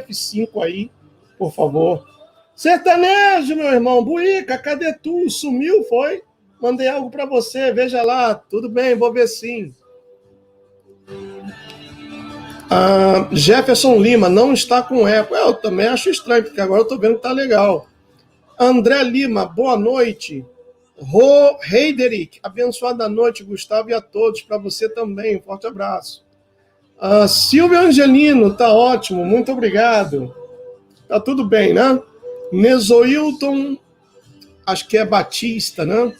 F5 aí, por favor. Sertanejo, meu irmão. Buica, cadê tu? Sumiu, foi? Mandei algo para você, veja lá. Tudo bem, vou ver sim. Jefferson Lima, não está com eco. Eu também acho estranho, porque agora eu estou vendo que tá legal. André Lima, boa noite. Heiderick, abençoada noite, Gustavo, e a todos. Para você também, um forte abraço. Silvio Angelino, tá ótimo, muito obrigado. Tá tudo bem, né? Nezoilton, acho que é Batista, né?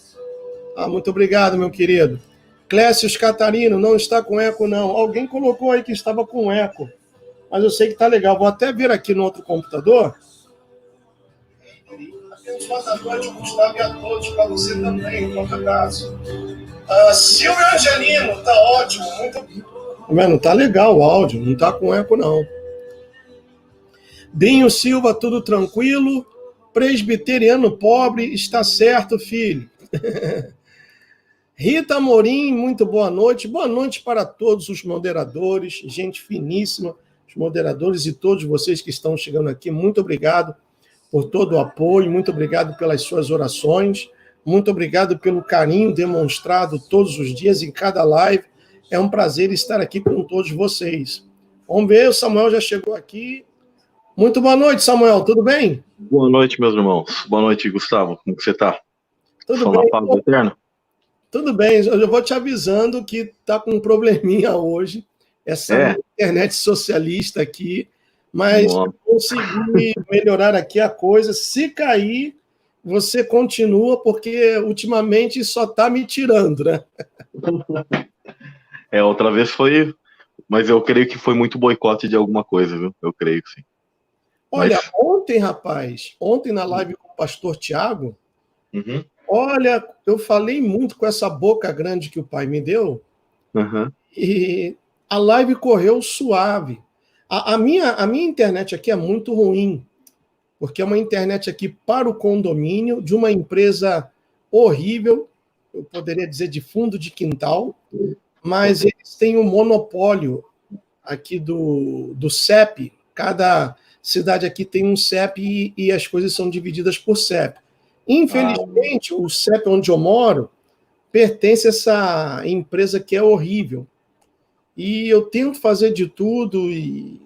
Muito obrigado, meu querido. Clécius Catarino, não está com eco, não. Alguém colocou aí que estava com eco, mas eu sei que tá legal. Vou até ver aqui no outro computador. Abençoada noite, Gustavo, e a todos. Para você também, um forte abraço. Silvio Angelino, tá ótimo, muito. Não tá legal o áudio, não tá com eco, não. Binho Silva, tudo tranquilo. Presbiteriano pobre, está certo, filho. Rita Amorim, muito boa noite. Boa noite para todos os moderadores, gente finíssima, os moderadores e todos vocês que estão chegando aqui. Muito obrigado por todo o apoio, muito obrigado pelas suas orações, muito obrigado pelo carinho demonstrado todos os dias em cada live. É um prazer estar aqui com todos vocês. Vamos ver, o Samuel já chegou aqui. Muito boa noite, Samuel, tudo bem? Boa noite, meus irmãos. Boa noite, Gustavo. Como que você está? Tudo bem. Paz do Eterno? Tudo bem, eu vou te avisando que está com um probleminha hoje, essa internet socialista aqui, mas eu consegui melhorar aqui a coisa. Se cair, você continua, porque ultimamente só está me tirando, né? Outra vez foi, mas eu creio que foi muito boicote de alguma coisa, viu? Eu creio que sim. Olha, ontem na live com o pastor Tiago, olha, eu falei muito com essa boca grande que o pai me deu, e a live correu suave. A minha internet aqui é muito ruim, porque é uma internet aqui para o condomínio de uma empresa horrível, eu poderia dizer de fundo de quintal, mas eles têm um monopólio aqui do CEP. Cada cidade aqui tem um CEP e as coisas são divididas por CEP. Infelizmente, o CEP onde eu moro pertence a essa empresa que é horrível. E eu tento fazer de tudo e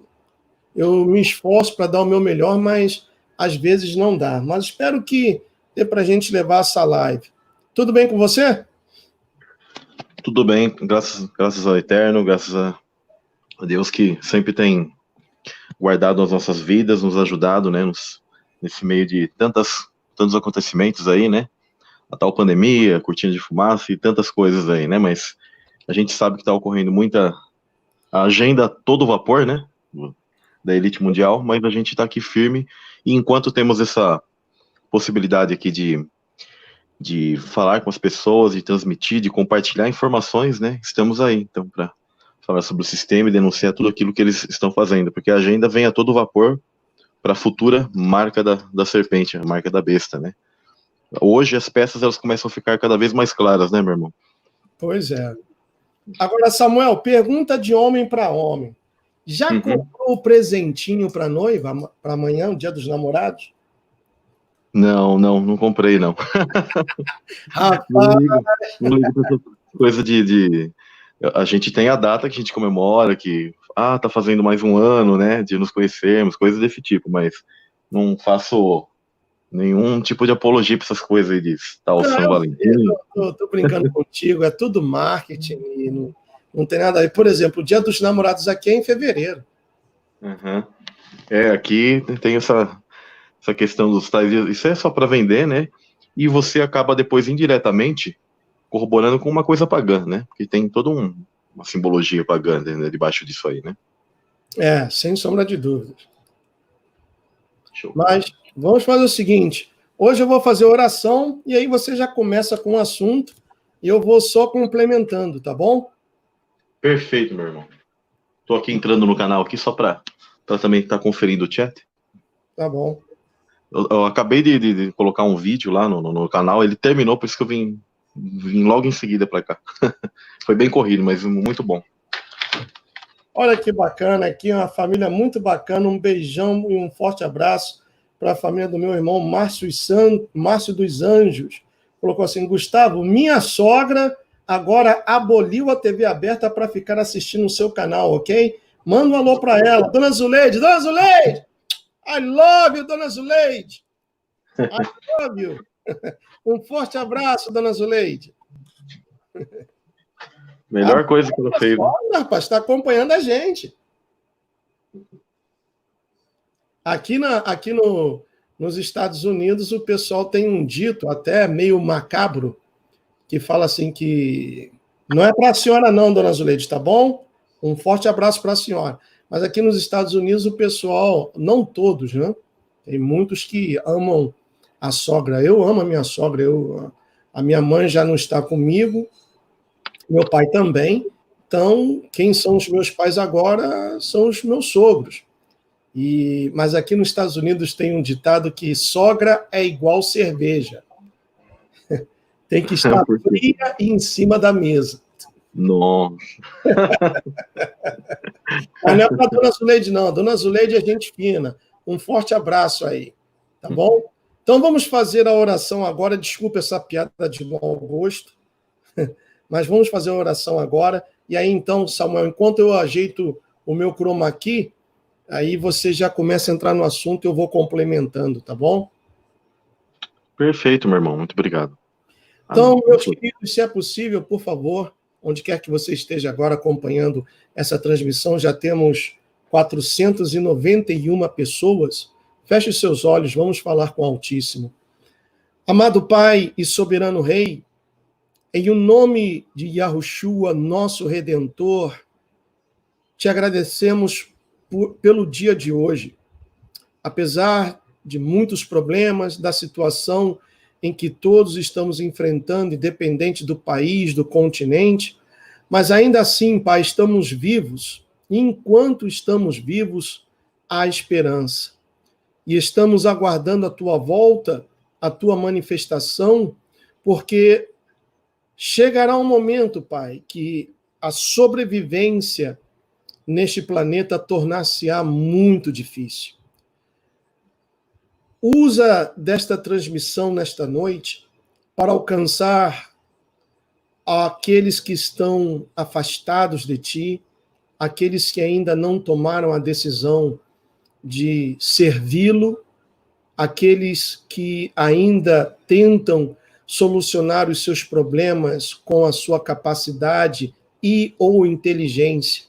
eu me esforço para dar o meu melhor, mas às vezes não dá. Mas espero que dê para a gente levar essa live. Tudo bem com você? Tudo bem, graças ao Eterno, graças a Deus que sempre tem guardado as nossas vidas, nos ajudado, né, nesse meio de tantos acontecimentos aí, né? A tal pandemia, cortina de fumaça e tantas coisas aí, né? Mas a gente sabe que está ocorrendo muita agenda a todo vapor, né? Da elite mundial, mas a gente está aqui firme e enquanto temos essa possibilidade aqui de falar com as pessoas, de transmitir, de compartilhar informações, né? Estamos aí, então, para falar sobre o sistema e denunciar tudo aquilo que eles estão fazendo, porque a agenda vem a todo vapor para a futura marca da serpente, a marca da besta, né? Hoje as peças elas começam a ficar cada vez mais claras, né, meu irmão? Pois é. Agora, Samuel, pergunta de homem para homem. Já comprou o presentinho para noiva, para amanhã, o Dia dos Namorados? Não comprei, não. Rapaz! Não ligo pra essa coisa de... A gente tem a data que a gente comemora, que tá fazendo mais um ano, né, de nos conhecermos, coisas desse tipo, mas não faço nenhum tipo de apologia para essas coisas aí de tal São Valentim. Eu tô brincando contigo, é tudo marketing e não tem nada a ver. Por exemplo, o Dia dos Namorados aqui é em fevereiro. Aqui tem essa questão dos tais, isso é só para vender, né? E você acaba depois indiretamente corroborando com uma coisa pagã, né? Porque tem toda uma simbologia pagã, né, debaixo disso aí, né? Sem sombra de dúvidas. Mas vamos fazer o seguinte, hoje eu vou fazer oração e aí você já começa com o assunto e eu vou só complementando, tá bom? Perfeito, meu irmão. Tô aqui entrando no canal aqui só para também estar conferindo o chat. Tá bom. Eu acabei de colocar um vídeo lá no canal, ele terminou, por isso que eu vim logo em seguida para cá. Foi bem corrido, mas muito bom. Olha que bacana, aqui uma família muito bacana, um beijão e um forte abraço para a família do meu irmão Márcio dos Anjos. Colocou assim, Gustavo, minha sogra agora aboliu a TV aberta para ficar assistindo o seu canal, ok? Manda um alô para ela. Dona Zuleide, I love you, Dona Zuleide. I love you. Um forte abraço, Dona Zuleide. Melhor coisa que ela fez. Rapaz, está acompanhando a gente. Aqui nos Estados Unidos, o pessoal tem um dito até meio macabro, que fala assim que não é para a senhora não, Dona Zuleide, tá bom? Um forte abraço para a senhora. Mas aqui nos Estados Unidos, o pessoal, não todos, né? Tem muitos que amam a sogra. Eu amo a minha sogra. A minha mãe já não está comigo, meu pai também. Então, quem são os meus pais agora são os meus sogros. Mas aqui nos Estados Unidos tem um ditado que sogra é igual cerveja. Tem que estar fria e em cima da mesa. Nossa. Mas não é para a Dona Zuleide, não. A Dona Zuleide é gente fina. Um forte abraço aí, tá bom? Então vamos fazer a oração agora. Desculpa essa piada de mau gosto, mas vamos fazer a oração agora. E aí, então, Samuel, enquanto eu ajeito o meu chroma aqui, aí você já começa a entrar no assunto e eu vou complementando, tá bom? Perfeito, meu irmão. Muito obrigado. Então, meus queridos, se é possível, por favor, onde quer que você esteja agora acompanhando essa transmissão, já temos 491 pessoas. Feche os seus olhos, vamos falar com o Altíssimo. Amado Pai e soberano Rei, em o nome de Yahushua, nosso Redentor, te agradecemos pelo dia de hoje. Apesar de muitos problemas, da situação em que todos estamos enfrentando, independente do país, do continente, mas ainda assim, Pai, estamos vivos. E enquanto estamos vivos, há esperança. E estamos aguardando a tua volta, a tua manifestação, porque chegará um momento, Pai, que a sobrevivência neste planeta tornar-se-á muito difícil. Usa desta transmissão nesta noite para alcançar aqueles que estão afastados de ti, aqueles que ainda não tomaram a decisão de servi-lo, aqueles que ainda tentam solucionar os seus problemas com a sua capacidade e ou inteligência.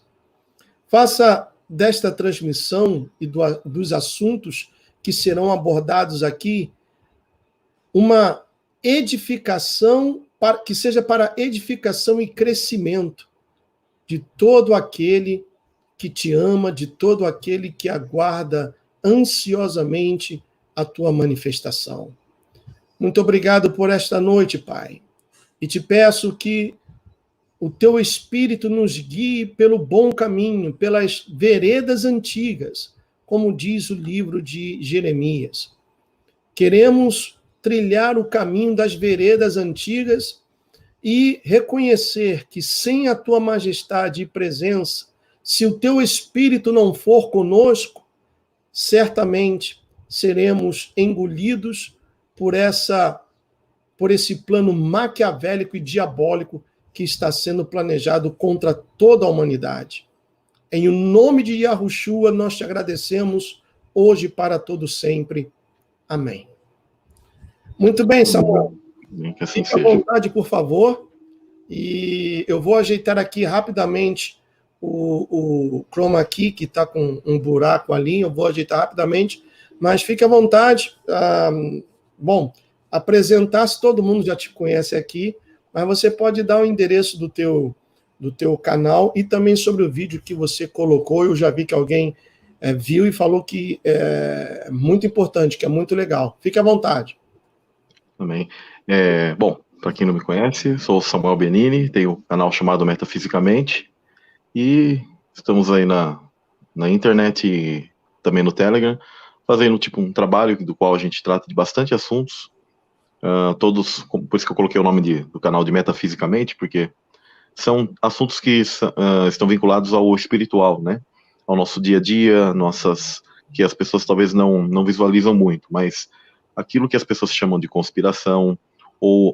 Faça desta transmissão e dos assuntos que serão abordados aqui uma edificação, que seja para edificação e crescimento de todo aquele que te ama, de todo aquele que aguarda ansiosamente a tua manifestação. Muito obrigado por esta noite, Pai. E te peço que o teu Espírito nos guie pelo bom caminho, pelas veredas antigas, como diz o livro de Jeremias. Queremos trilhar o caminho das veredas antigas e reconhecer que sem a tua majestade e presença, se o teu Espírito não for conosco, certamente seremos engolidos por esse plano maquiavélico e diabólico que está sendo planejado contra toda a humanidade. Em nome de Yahushua, nós te agradecemos hoje para todo sempre. Amém. Muito bem, Samuel. Que assim Fique à vontade, por favor. E eu vou ajeitar aqui rapidamente o chroma key, que está com um buraco ali. Eu vou ajeitar rapidamente, mas fique à vontade. Bom, apresentar-se, todo mundo já te conhece aqui, mas você pode dar o endereço do teu canal e também sobre o vídeo que você colocou. Eu já vi que alguém viu e falou que é muito importante, que é muito legal. Fique à vontade. Também. Bom, para quem não me conhece, sou Samuel Benini, tenho um canal chamado Metafisicamente e estamos aí na internet e também no Telegram, fazendo tipo um trabalho do qual a gente trata de bastante assuntos, todos, por isso que eu coloquei o nome do canal de Metafisicamente, porque são assuntos que estão vinculados ao espiritual, né? Ao nosso dia a dia, que as pessoas talvez não visualizam muito, mas aquilo que as pessoas chamam de conspiração, ou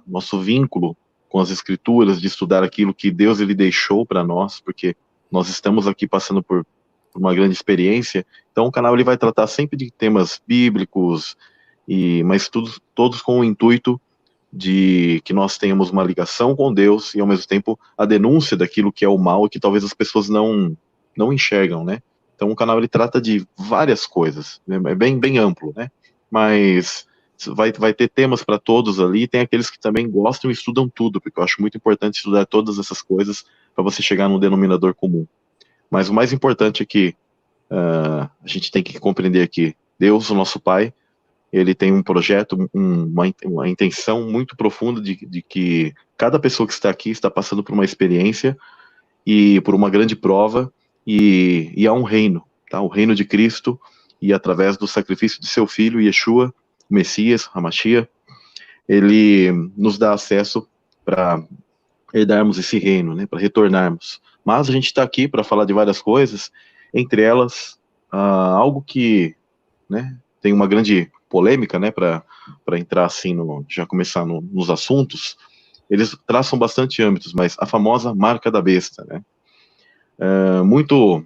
nosso vínculo com as escrituras, de estudar aquilo que Deus ele deixou para nós, porque nós estamos aqui passando por uma grande experiência. Então o canal ele vai tratar sempre de temas bíblicos, mas todos com o intuito de que nós tenhamos uma ligação com Deus e, ao mesmo tempo, a denúncia daquilo que é o mal e que talvez as pessoas não enxergam, né? Então, o canal, ele trata de várias coisas, né? É bem amplo, né? Mas vai ter temas para todos ali, e tem aqueles que também gostam e estudam tudo, porque eu acho muito importante estudar todas essas coisas para você chegar num denominador comum. Mas o mais importante é que a gente tem que compreender que Deus, o nosso Pai, ele tem um projeto, uma intenção muito profunda de que cada pessoa que está aqui está passando por uma experiência e por uma grande prova, e há um reino, tá? O reino de Cristo, e através do sacrifício de seu Filho, Yeshua, Messias, Hamashia, ele nos dá acesso para herdarmos esse reino, né? Para retornarmos. Mas a gente está aqui para falar de várias coisas, entre elas, algo que, né, tem uma grande polêmica, né, para entrar assim, já começar nos assuntos. Eles traçam bastante âmbitos, mas a famosa marca da besta, né, muito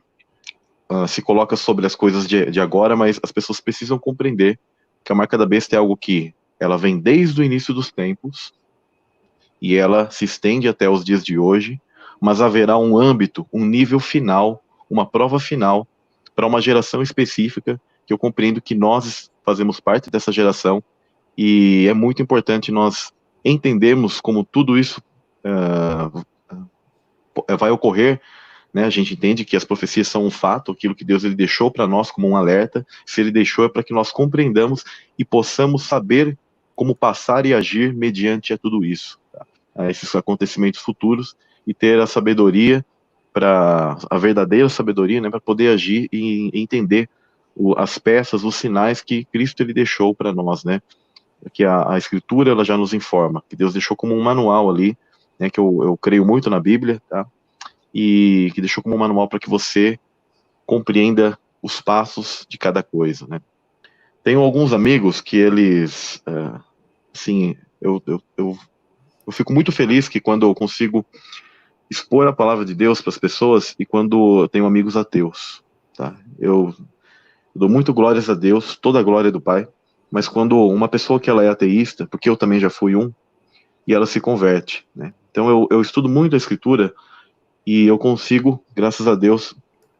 se coloca sobre as coisas de agora, mas as pessoas precisam compreender que a marca da besta é algo que ela vem desde o início dos tempos e ela se estende até os dias de hoje, mas haverá um âmbito, um nível final, uma prova final para uma geração específica, que eu compreendo que nós fazemos parte dessa geração, e é muito importante nós entendermos como tudo isso vai ocorrer, né? A gente entende que as profecias são um fato, aquilo que Deus ele deixou para nós como um alerta. Se ele deixou é para que nós compreendamos e possamos saber como passar e agir mediante a tudo isso, tá? A esses acontecimentos futuros, e ter a sabedoria, a verdadeira sabedoria, né, para poder agir e entender as peças, os sinais que Cristo ele deixou para nós, né? Que a Escritura ela já nos informa, que Deus deixou como um manual ali, né? Que eu creio muito na Bíblia, tá? E que deixou como um manual para que você compreenda os passos de cada coisa, né? Tenho alguns amigos que eles, assim, eu fico muito feliz que quando eu consigo expor a palavra de Deus para as pessoas e quando eu tenho amigos ateus, tá? Eu dou muito glórias a Deus, toda a glória do Pai, mas quando uma pessoa que ela é ateísta, porque eu também já fui e ela se converte, né? Então eu estudo muito a Escritura e eu consigo, graças a Deus,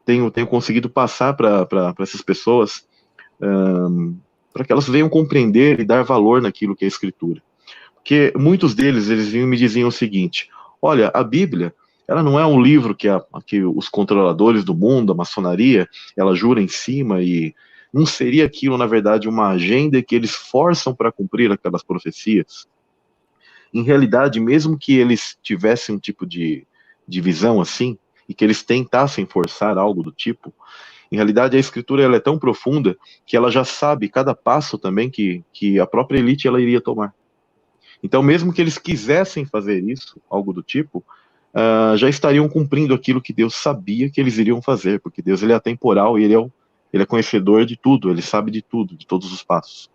tenho conseguido passar para essas pessoas, para que elas venham compreender e dar valor naquilo que é a Escritura. Porque muitos deles, eles vinham e me diziam o seguinte: olha, a Bíblia, ela não é um livro que os controladores do mundo, a maçonaria, ela jura em cima, e não seria aquilo, na verdade, uma agenda que eles forçam para cumprir aquelas profecias? Em realidade, mesmo que eles tivessem um tipo de visão assim, e que eles tentassem forçar algo do tipo, em realidade a Escritura ela é tão profunda que ela já sabe cada passo também que a própria elite ela iria tomar. Então, mesmo que eles quisessem fazer isso, algo do tipo, já estariam cumprindo aquilo que Deus sabia que eles iriam fazer, porque Deus ele é atemporal e ele é conhecedor de tudo, ele sabe de tudo, de todos os passos.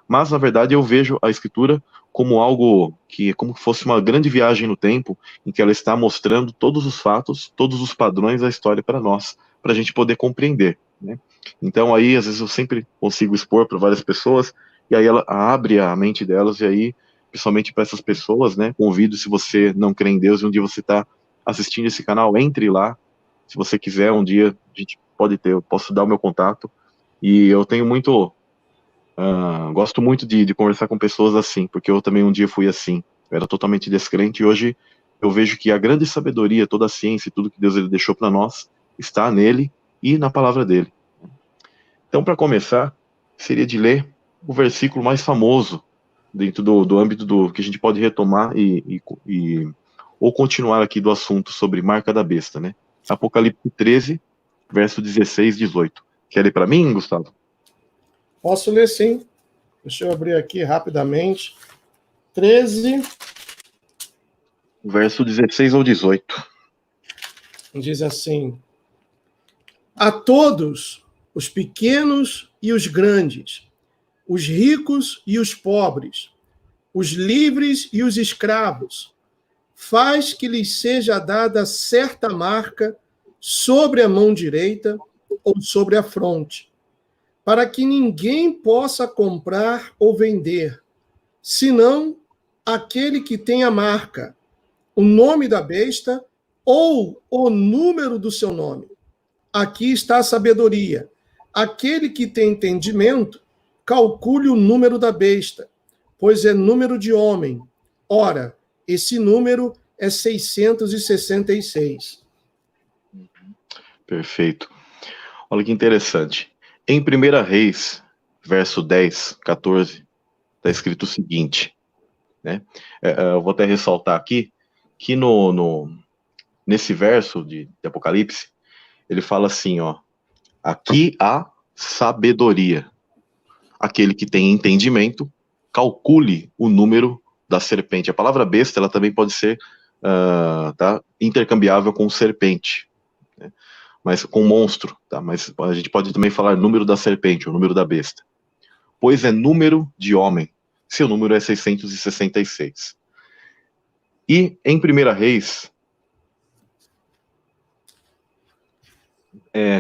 Mas, na verdade, eu vejo a Escritura como algo que é como se fosse uma grande viagem no tempo, em que ela está mostrando todos os fatos, todos os padrões da história para nós, para a gente poder compreender, né? Então, aí, às vezes, eu sempre consigo expor para várias pessoas, e aí ela abre a mente delas, e aí, principalmente para essas pessoas, né, convido, se você não crê em Deus, e um dia você está assistindo esse canal, entre lá, se você quiser, um dia a gente eu posso dar o meu contato, e eu tenho muito... gosto muito de conversar com pessoas assim, porque eu também um dia fui assim, eu era totalmente descrente, e hoje eu vejo que a grande sabedoria, toda a ciência e tudo que Deus ele deixou para nós, está nele e na palavra dele. Então, para começar, seria de ler o versículo mais famoso dentro do âmbito do que a gente pode retomar ou continuar aqui do assunto sobre marca da besta, né? Apocalipse 13, verso 16 e 18. Quer ler para mim, Gustavo? Posso ler, sim. Deixa eu abrir aqui rapidamente. 13, Verso 16 ao 18. Diz assim: a todos, os pequenos e os grandes, os ricos e os pobres, os livres e os escravos, faz que lhes seja dada certa marca sobre a mão direita ou sobre a fronte, para que ninguém possa comprar ou vender, senão aquele que tem a marca, o nome da besta ou o número do seu nome. Aqui está a sabedoria. Aquele que tem entendimento, calcule o número da besta, pois é número de homem. Ora, esse número é 666. Perfeito. Olha que interessante. Em 1 Reis, verso 10, 14, está escrito o seguinte, né? Eu vou até ressaltar aqui, que nesse verso de Apocalipse, ele fala assim, ó, aqui há sabedoria. Aquele que tem entendimento, calcule o número da serpente. A palavra besta, ela também pode ser intercambiável com serpente, né? Mas com monstro, tá? Mas a gente pode também falar número da serpente, o número da besta. Pois é número de homem. Seu número é 666. E em 1 Reis,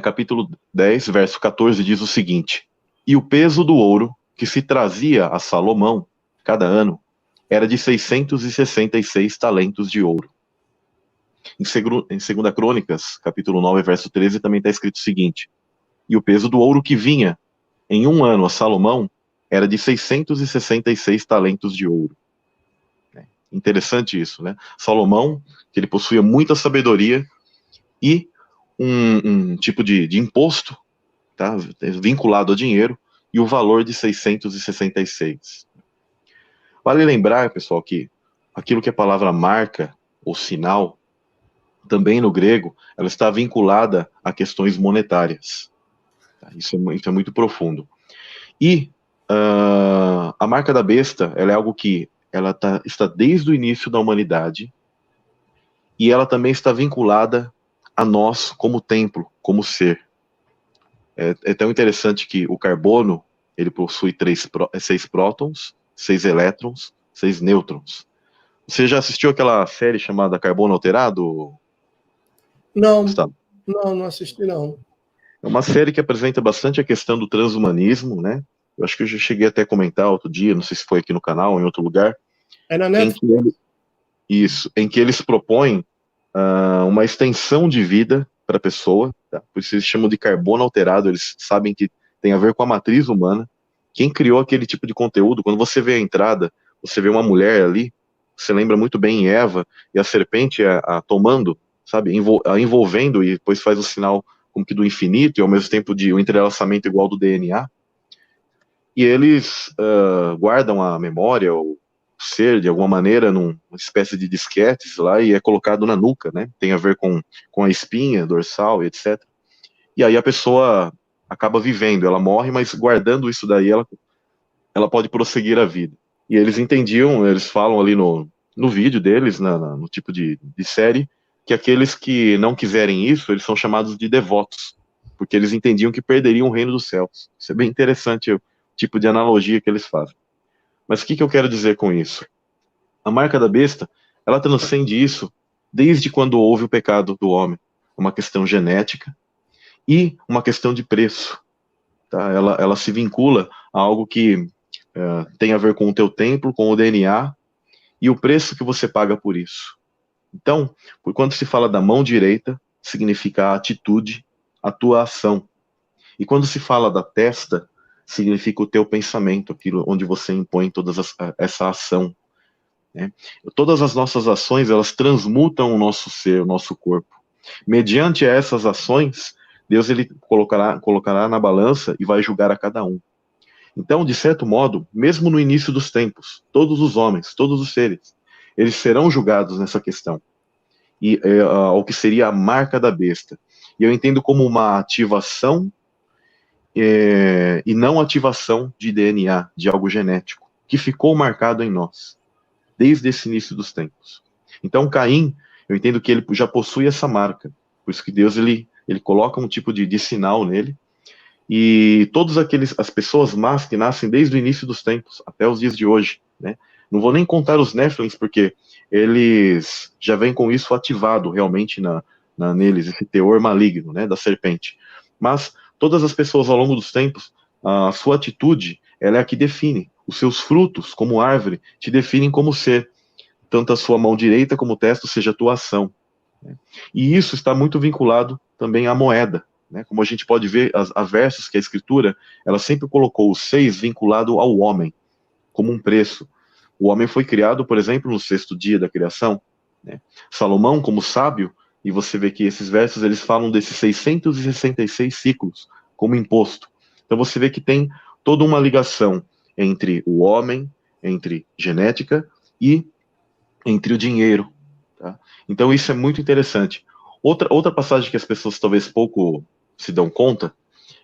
capítulo 10, verso 14, diz o seguinte: e o peso do ouro que se trazia a Salomão cada ano era de 666 talentos de ouro. Em 2 Crônicas, capítulo 9, verso 13, também está escrito o seguinte: e o peso do ouro que vinha em um ano a Salomão era de 666 talentos de ouro. Interessante isso, né? Salomão, que ele possuía muita sabedoria e um tipo de imposto, tá, vinculado a dinheiro, e o valor de 666. Vale lembrar, pessoal, que aquilo que a palavra marca ou sinal, também no grego, ela está vinculada a questões monetárias. Isso é muito profundo. E a marca da besta, ela é algo que ela está desde o início da humanidade, e ela também está vinculada a nós como templo, como ser. É tão interessante que o carbono, ele possui 6 prótons, 6 elétrons, 6 nêutrons. Você já assistiu aquela série chamada Carbono Alterado? Não, não assisti, não. É uma série que apresenta bastante a questão do transhumanismo, né? Eu acho que eu já cheguei até a comentar outro dia, não sei se foi aqui no canal ou em outro lugar. É na Netflix? Em que eles propõem uma extensão de vida para a pessoa, tá? Por isso eles chamam de carbono alterado, eles sabem que tem a ver com a matriz humana. Quem criou aquele tipo de conteúdo, quando você vê a entrada, você vê uma mulher ali, você lembra muito bem em Eva, e a serpente tomando, sabe, envolvendo, e depois faz o sinal como que do infinito, e ao mesmo tempo de um entrelaçamento igual do DNA. E eles guardam a memória, ou ser, de alguma maneira, numa espécie de disquetes lá, e é colocado na nuca, né? Tem a ver com a espinha dorsal e etc. E aí a pessoa acaba vivendo, ela morre, mas guardando isso daí, ela pode prosseguir a vida. E eles entendiam, eles falam ali no vídeo deles, no tipo de série, que aqueles que não quiserem isso, eles são chamados de devotos, porque eles entendiam que perderiam o reino dos céus. Isso é bem interessante, o tipo de analogia que eles fazem. Mas o que eu quero dizer com isso? A marca da besta, ela transcende isso desde quando houve o pecado do homem. Uma questão genética e uma questão de preço. Tá? Ela se vincula a algo que tem a ver com o teu templo, com o DNA, e o preço que você paga por isso. Então, quando se fala da mão direita, significa a atitude, a tua ação. E quando se fala da testa, significa o teu pensamento, aquilo onde você impõe toda essa ação. Né? Todas as nossas ações, elas transmutam o nosso ser, o nosso corpo. Mediante essas ações, Deus ele colocará na balança e vai julgar a cada um. Então, de certo modo, mesmo no início dos tempos, todos os homens, todos os seres, eles serão julgados nessa questão. E o que seria a marca da besta. E eu entendo como uma ativação e não ativação de DNA, de algo genético, que ficou marcado em nós, desde esse início dos tempos. Então, Caim, eu entendo que ele já possui essa marca. Por isso que Deus, ele coloca um tipo de sinal nele. E todas as pessoas más que nascem desde o início dos tempos, até os dias de hoje, né? Não vou nem contar os Néfilins, porque eles já vêm com isso ativado realmente neles, esse teor maligno, né, da serpente. Mas todas as pessoas ao longo dos tempos, a sua atitude, ela é a que define. Os seus frutos, como árvore, te definem como ser. Tanto a sua mão direita como o testo seja a tua ação. Né? E isso está muito vinculado também à moeda. Né? Como a gente pode ver, há versos que a Escritura, ela sempre colocou o 6 vinculado ao homem, como um preço. O homem foi criado, por exemplo, no 6º dia da criação. Né? Salomão, como sábio, e você vê que esses versos, eles falam desses 666 ciclos, como imposto. Então você vê que tem toda uma ligação entre o homem, entre genética e entre o dinheiro. Tá? Então isso é muito interessante. Outra passagem que as pessoas talvez pouco se dão conta,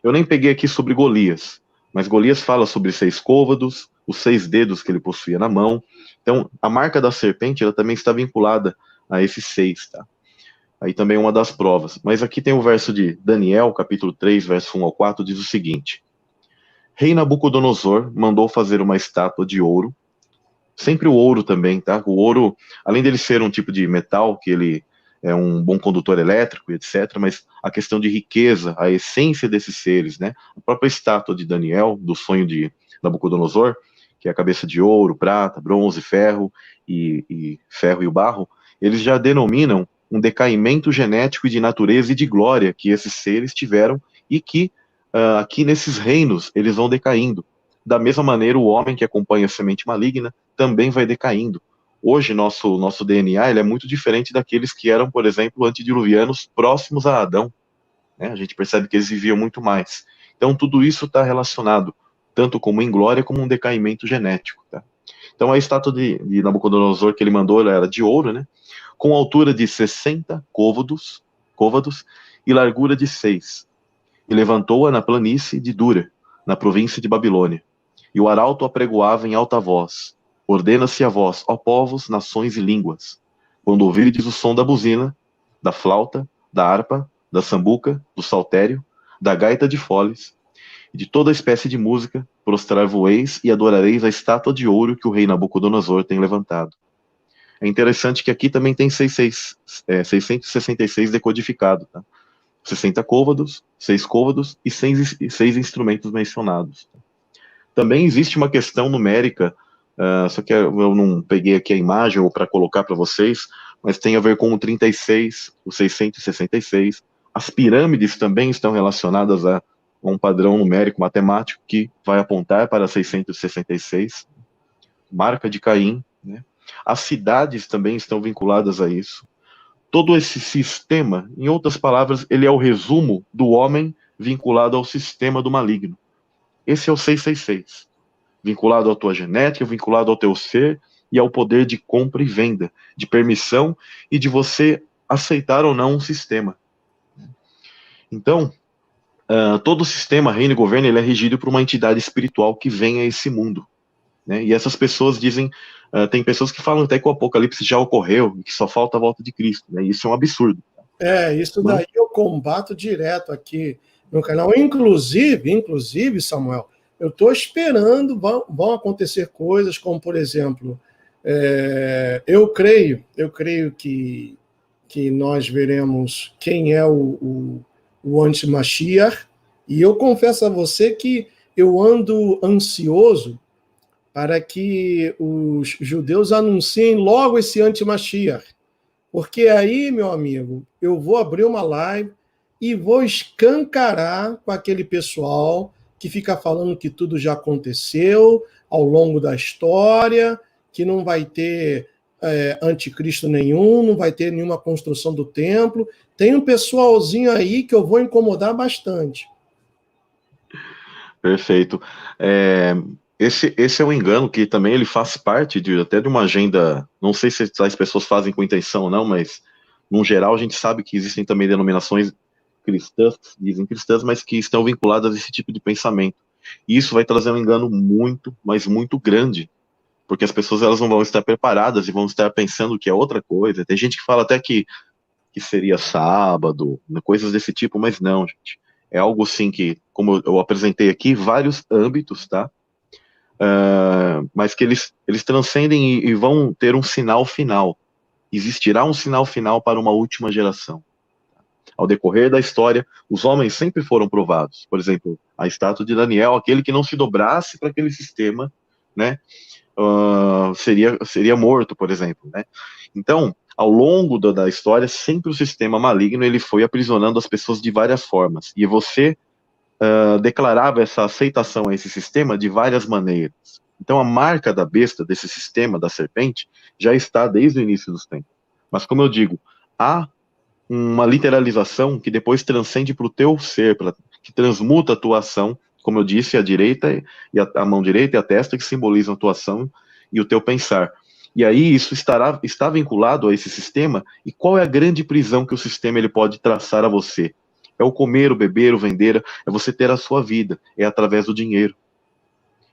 eu nem peguei aqui sobre Golias, mas Golias fala sobre 6 côvados, os 6 dedos que ele possuía na mão. Então, a marca da serpente, ela também está vinculada a esses 6, tá? Aí também é uma das provas. Mas aqui tem o verso de Daniel, capítulo 3, verso 1 ao 4, diz o seguinte: Rei Nabucodonosor mandou fazer uma estátua de ouro, sempre o ouro também, tá? O ouro, além dele ser um tipo de metal, que ele é um bom condutor elétrico, etc., mas a questão de riqueza, a essência desses seres, né? A própria estátua de Daniel, do sonho de Nabucodonosor, que é a cabeça de ouro, prata, bronze, ferro e ferro e o barro, eles já denominam um decaimento genético e de natureza e de glória que esses seres tiveram e que aqui nesses reinos eles vão decaindo. Da mesma maneira, o homem que acompanha a semente maligna também vai decaindo. Hoje, nosso DNA ele é muito diferente daqueles que eram, por exemplo, antediluvianos próximos a Adão. Né? A gente percebe que eles viviam muito mais. Então, tudo isso está relacionado, tanto como em glória, como um decaimento genético. Tá? Então, a estátua de Nabucodonosor que ele mandou ela era de ouro, né? Com altura de 60 côvados e largura de 6. E levantou-a na planície de Dura, na província de Babilônia. E o arauto apregoava em alta voz: Ordena-se a vós, ó povos, nações e línguas, quando ouvirdes o som da buzina, da flauta, da harpa, da sambuca, do saltério, da gaita de foles, e de toda espécie de música, prostrar-vos-eis e adorareis a estátua de ouro que o rei Nabucodonosor tem levantado. É interessante que aqui também tem 666 decodificado, tá? 60 côvados, 6 côvados e 6 instrumentos mencionados. Também existe uma questão numérica, só que eu não peguei aqui a imagem ou para colocar para vocês, mas tem a ver com o 36, o 666. As pirâmides também estão relacionadas a um padrão numérico matemático que vai apontar para 666, marca de Caim, né? As cidades também estão vinculadas a isso. Todo esse sistema, em outras palavras, ele é o resumo do homem vinculado ao sistema do maligno. Esse é o 666, vinculado à tua genética, vinculado ao teu ser e ao poder de compra e venda, de permissão e de você aceitar ou não um sistema. Então, todo o sistema, reino e governo, ele é regido por uma entidade espiritual que vem a esse mundo. Né? E essas pessoas dizem, tem pessoas que falam até que o Apocalipse já ocorreu e que só falta a volta de Cristo. Né? Isso é um absurdo. Isso daí eu combato direto aqui no canal. Inclusive, Samuel, eu estou esperando, vão acontecer coisas como, por exemplo, eu creio que nós veremos quem é o anti-Mashiach, e eu confesso a você que eu ando ansioso para que os judeus anunciem logo esse anti-Mashiach. Porque aí, meu amigo, eu vou abrir uma live e vou escancarar com aquele pessoal que fica falando que tudo já aconteceu ao longo da história, que não vai ter anticristo nenhum, não vai ter nenhuma construção do templo. Tem um pessoalzinho aí que eu vou incomodar bastante. Perfeito. Esse é um engano que também ele faz parte até de uma agenda, não sei se as pessoas fazem com intenção ou não, mas, no geral, a gente sabe que existem também denominações cristãs, dizem cristãs, mas que estão vinculadas a esse tipo de pensamento. E isso vai trazer um engano muito, mas muito grande porque as pessoas elas não vão estar preparadas e vão estar pensando que é outra coisa. Tem gente que fala até que seria sábado, coisas desse tipo, mas não, gente. É algo sim que, como eu apresentei aqui, vários âmbitos, tá? Mas que eles transcendem e vão ter um sinal final. Existirá um sinal final para uma última geração. Ao decorrer da história, os homens sempre foram provados. Por exemplo, a estátua de Daniel, aquele que não se dobrasse para aquele sistema, né, seria morto, por exemplo, né? Então, ao longo da história, sempre o sistema maligno ele foi aprisionando as pessoas de várias formas. E você declarava essa aceitação a esse sistema de várias maneiras. Então, a marca da besta, desse sistema, da serpente, já está desde o início dos tempos. Mas, como eu digo, há uma literalização que depois transcende para o teu ser, que transmuta a tua ação, como eu disse, a direita e a mão direita e a testa que simbolizam a tua ação e o teu pensar. E aí isso está vinculado a esse sistema. E qual é a grande prisão que o sistema ele pode traçar a você? É o comer, o beber, o vender, é você ter a sua vida, é através do dinheiro.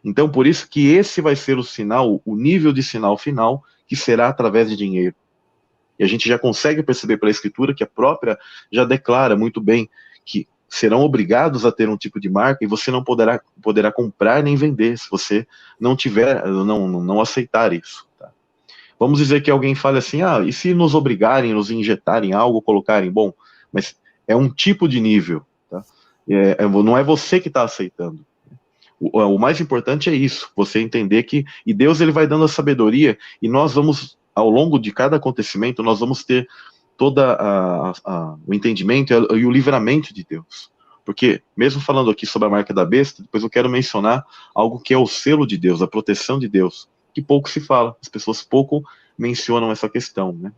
Então, por isso que esse vai ser o sinal, o nível de sinal final, que será através de dinheiro. E a gente já consegue perceber pela Escritura que a própria já declara muito bem que serão obrigados a ter um tipo de marca e você não poderá comprar nem vender se você não tiver, não aceitar isso. Tá? Vamos dizer que alguém fale assim, e se nos obrigarem, nos injetarem algo, colocarem, bom, mas é um tipo de nível, tá? Não é você que está aceitando. O mais importante é isso, você entender que, e Deus ele vai dando a sabedoria, e nós vamos, ao longo de cada acontecimento, nós vamos ter todo o entendimento e o livramento de Deus. Porque, mesmo falando aqui sobre a marca da besta, depois eu quero mencionar algo que é o selo de Deus, a proteção de Deus, que pouco se fala, as pessoas pouco mencionam essa questão, né?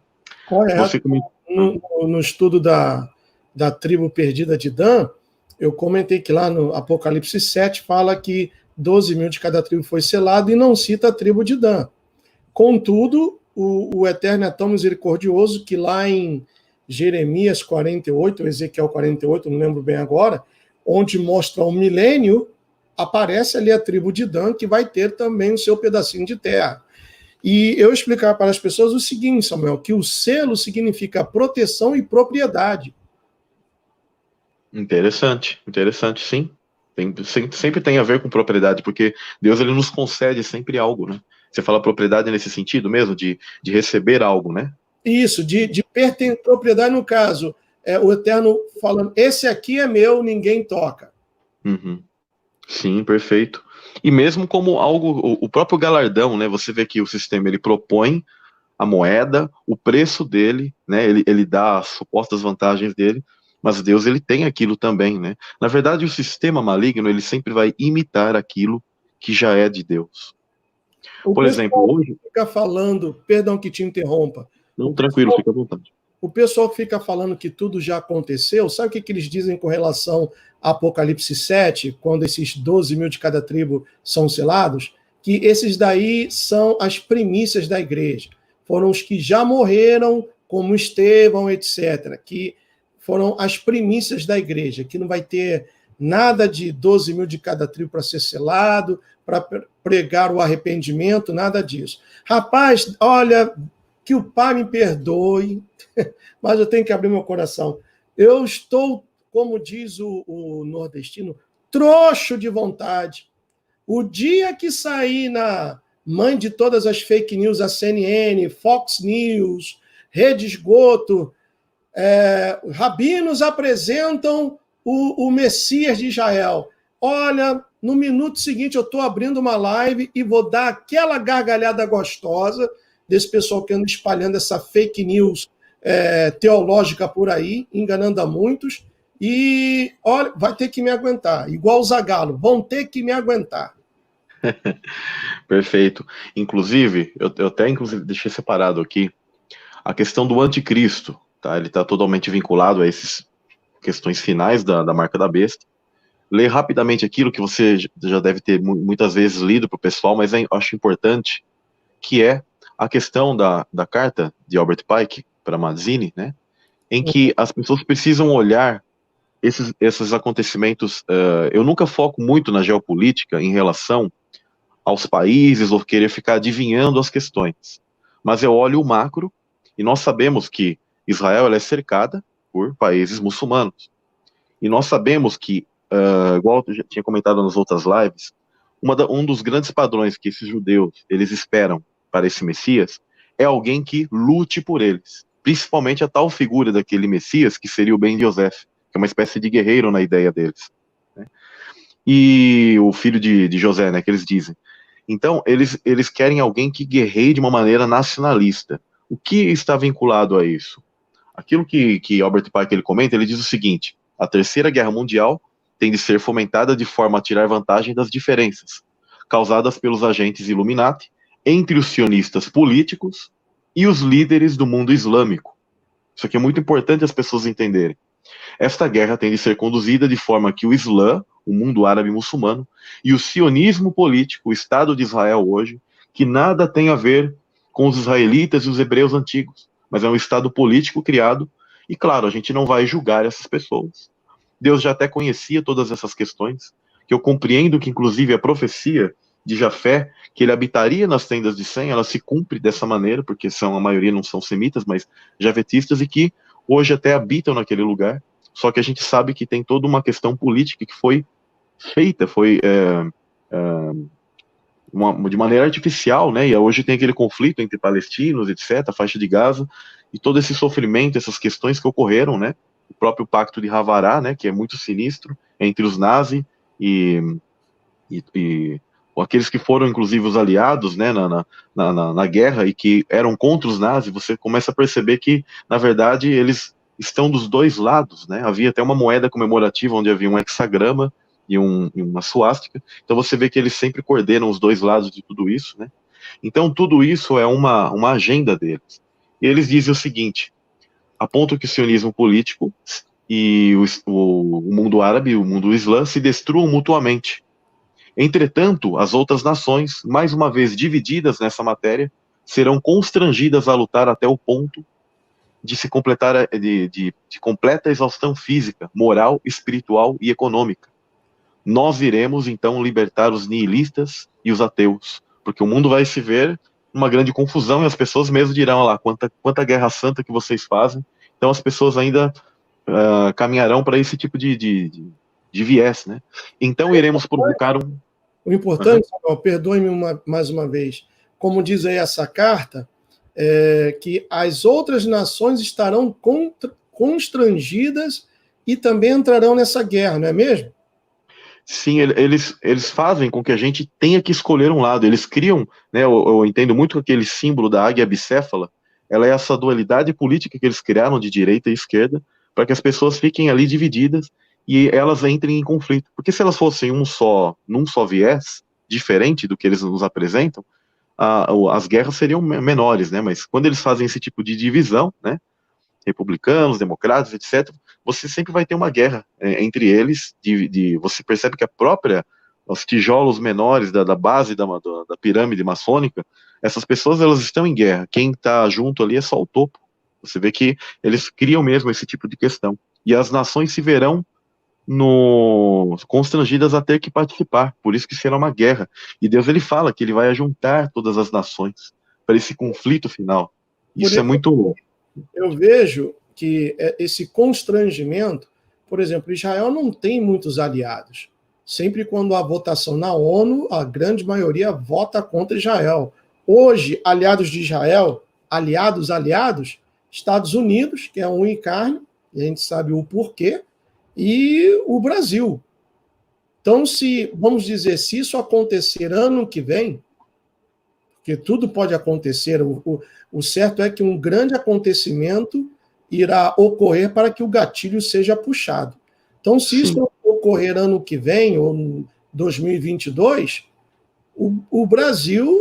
Correto. No estudo da tribo perdida de Dan, eu comentei que lá no Apocalipse 7 fala que 12 mil de cada tribo foi selado e não cita a tribo de Dan. Contudo, o Eterno é tão misericordioso que lá em Jeremias 48, Ezequiel 48, não lembro bem agora, onde mostra o milênio, aparece ali a tribo de Dan, que vai ter também o seu pedacinho de terra. E eu explicar para as pessoas o seguinte, Samuel, que o selo significa proteção e propriedade. Interessante, sim. Sempre tem a ver com propriedade, porque Deus ele nos concede sempre algo, né? Você fala propriedade nesse sentido mesmo, de receber algo, né? Isso, de pertencer, propriedade no caso, o Eterno falando, esse aqui é meu, ninguém toca. Uhum. Sim, perfeito. E mesmo como algo, o próprio galardão, né? Você vê que o sistema ele propõe a moeda, o preço dele, né? Ele dá as supostas vantagens dele, mas Deus ele tem aquilo também, né? Na verdade, o sistema maligno ele sempre vai imitar aquilo que já é de Deus. Por exemplo, hoje fica falando, perdão que te interrompa. Não, tranquilo, fica à vontade. O pessoal que fica falando que tudo já aconteceu, sabe o que eles dizem com relação a Apocalipse 7, quando esses 12 mil de cada tribo são selados? Que esses daí são as primícias da igreja. Foram os que já morreram, como Estevão, etc., que foram as primícias da igreja, que não vai ter nada de 12 mil de cada tribo para ser selado, para pregar o arrependimento, nada disso. Rapaz, olha, que o Pai me perdoe, mas eu tenho que abrir meu coração. Eu estou, como diz o nordestino, troncho de vontade. O dia que sair na mãe de todas as fake news, a CNN, Fox News, Rede Esgoto, rabinos apresentam o Messias de Israel. Olha, no minuto seguinte eu estou abrindo uma live e vou dar aquela gargalhada gostosa desse pessoal que anda espalhando essa fake news teológica por aí, enganando a muitos, e olha, vai ter que me aguentar, igual o Zagallo, vão ter que me aguentar. Perfeito. Inclusive, eu até deixei separado aqui a questão do anticristo, tá? Ele está totalmente vinculado a essas questões finais da marca da besta. Ler rapidamente aquilo que você já deve ter muitas vezes lido para o pessoal, mas eu acho importante, que é a questão da carta de Albert Pike para Mazzini, né? Em que as pessoas precisam olhar esses acontecimentos. Eu nunca foco muito na geopolítica em relação aos países ou querer ficar adivinhando as questões. Mas eu olho o macro e nós sabemos que Israel ela é cercada por países muçulmanos. E nós sabemos que, igual eu já tinha comentado nas outras lives, um dos grandes padrões que esses judeus eles esperam para esse Messias é alguém que lute por eles. Principalmente a tal figura daquele Messias, que seria o Ben Yosef, que é uma espécie de guerreiro na ideia deles. Né? E o filho de José, né, que eles dizem. Então, eles querem alguém que guerreie de uma maneira nacionalista. O que está vinculado a isso? Aquilo que Albert Pike ele comenta, ele diz o seguinte: a Terceira Guerra Mundial tem de ser fomentada de forma a tirar vantagem das diferenças causadas pelos agentes Illuminati entre os sionistas políticos e os líderes do mundo islâmico. Isso aqui é muito importante as pessoas entenderem. Esta guerra tem de ser conduzida de forma que o Islã, o mundo árabe muçulmano, e o sionismo político, o Estado de Israel hoje, que nada tem a ver com os israelitas e os hebreus antigos, mas é um Estado político criado, e claro, a gente não vai julgar essas pessoas. Deus já até conhecia todas essas questões, que eu compreendo que inclusive a profecia de Jafé, que ele habitaria nas tendas de Sem, ela se cumpre dessa maneira, porque a maioria não são semitas, mas javetistas, e que hoje até habitam naquele lugar, só que a gente sabe que tem toda uma questão política que foi feita, de maneira artificial, né, e hoje tem aquele conflito entre palestinos, etc., a faixa de Gaza, e todo esse sofrimento, essas questões que ocorreram, né, o próprio pacto de Havará, né, que é muito sinistro, entre os nazis e aqueles que foram, inclusive, os aliados, né, na guerra e que eram contra os nazis, você começa a perceber que, na verdade, eles estão dos dois lados, né? Havia até uma moeda comemorativa onde havia um hexagrama e uma suástica, então você vê que eles sempre coordenam os dois lados de tudo isso, né? Então, tudo isso é uma agenda deles. E eles dizem o seguinte: apontam que o sionismo político e o mundo árabe, o mundo islã, se destruam mutuamente. Entretanto, as outras nações, mais uma vez divididas nessa matéria, serão constrangidas a lutar até o ponto de se completar de completa exaustão física, moral, espiritual e econômica. Nós iremos, então, libertar os nihilistas e os ateus, porque o mundo vai se ver numa grande confusão e as pessoas mesmo dirão lá, quanta guerra santa que vocês fazem. Então as pessoas ainda caminharão para esse tipo de viés, né? Então iremos provocar um... O importante, perdoe-me mais uma vez, como diz aí essa carta, que as outras nações estarão constrangidas e também entrarão nessa guerra, não é mesmo? Sim, eles fazem com que a gente tenha que escolher um lado. Eles criam, né, eu entendo muito aquele símbolo da águia bicéfala, ela é essa dualidade política que eles criaram de direita e esquerda, para que as pessoas fiquem ali divididas e elas entrem em conflito. Porque se elas fossem num só viés, diferente do que eles nos apresentam, as guerras seriam menores, né? Mas quando eles fazem esse tipo de divisão, né, republicanos, democratas, etc., você sempre vai ter uma guerra entre eles. Você percebe que os tijolos menores da base da pirâmide maçônica, essas pessoas elas estão em guerra. Quem está junto ali é só o topo. Você vê que eles criam mesmo esse tipo de questão. E as nações se verão constrangidas a ter que participar, por isso que será uma guerra. E Deus ele fala que ele vai ajuntar todas as nações para esse conflito final. Isso é muito... Eu vejo que esse constrangimento, por exemplo, Israel não tem muitos aliados. Sempre quando há votação na ONU, a grande maioria vota contra Israel. Hoje, aliados de Israel, aliados, Estados Unidos, que é um e carne, e a gente sabe o porquê, e o Brasil. Então, vamos dizer, se isso acontecer ano que vem, porque tudo pode acontecer, o certo é que um grande acontecimento irá ocorrer para que o gatilho seja puxado. Então, se isso ocorrer ano que vem, ou em 2022, o Brasil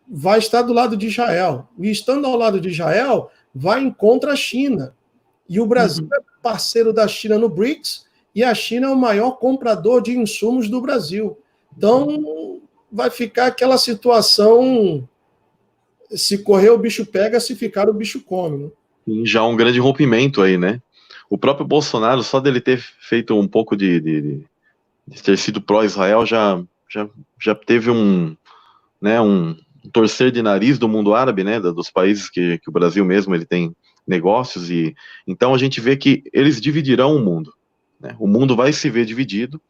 vai estar do lado de Israel. E estando ao lado de Israel, vai em contra a China. E o Brasil é parceiro da China no BRICS, e a China é o maior comprador de insumos do Brasil. Então, vai ficar aquela situação, se correr o bicho pega, se ficar o bicho come. Né? E já um grande rompimento aí, né? O próprio Bolsonaro, só dele ter feito um pouco de ter sido pró-Israel, já teve né, um torcer de nariz do mundo árabe, né, dos países que o Brasil mesmo ele tem negócios, e então a gente vê que eles dividirão o mundo, né? O mundo vai se ver dividido.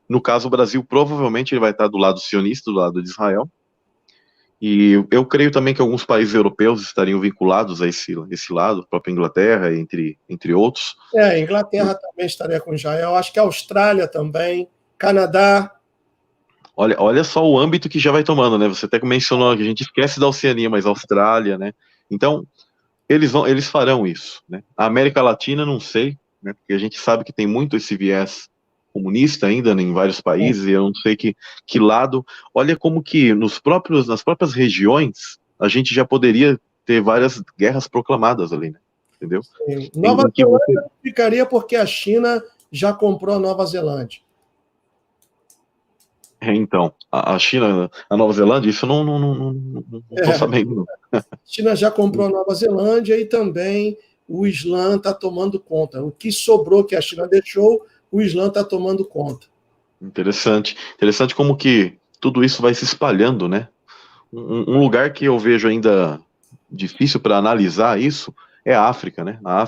No caso, o Brasil provavelmente ele vai estar do lado sionista, do lado de Israel, e eu creio também que alguns países europeus estariam vinculados a esse lado, a própria Inglaterra, entre outros. A Inglaterra também estaria com Israel, acho que a Austrália também, Canadá. Olha só o âmbito que já vai tomando, né? Você até mencionou que a gente esquece da Oceania, mas a Austrália, né? Então, eles farão isso, né? A América Latina, não sei, né? Porque a gente sabe que tem muito esse viés comunista ainda, né, em vários países, e eu não sei que lado. Olha como que nas próprias regiões, a gente já poderia ter várias guerras proclamadas ali, né? Entendeu? Sim. Nova Zelândia ficaria porque a China já comprou a Nova Zelândia. Então, a China, a Nova Zelândia, isso eu não tô sabendo. A China já comprou a Nova Zelândia e também o Islã está tomando conta. O que sobrou que a China deixou, o Islã está tomando conta. Interessante. Interessante como que tudo isso vai se espalhando, né? Um lugar que eu vejo ainda difícil para analisar isso é a África, né? A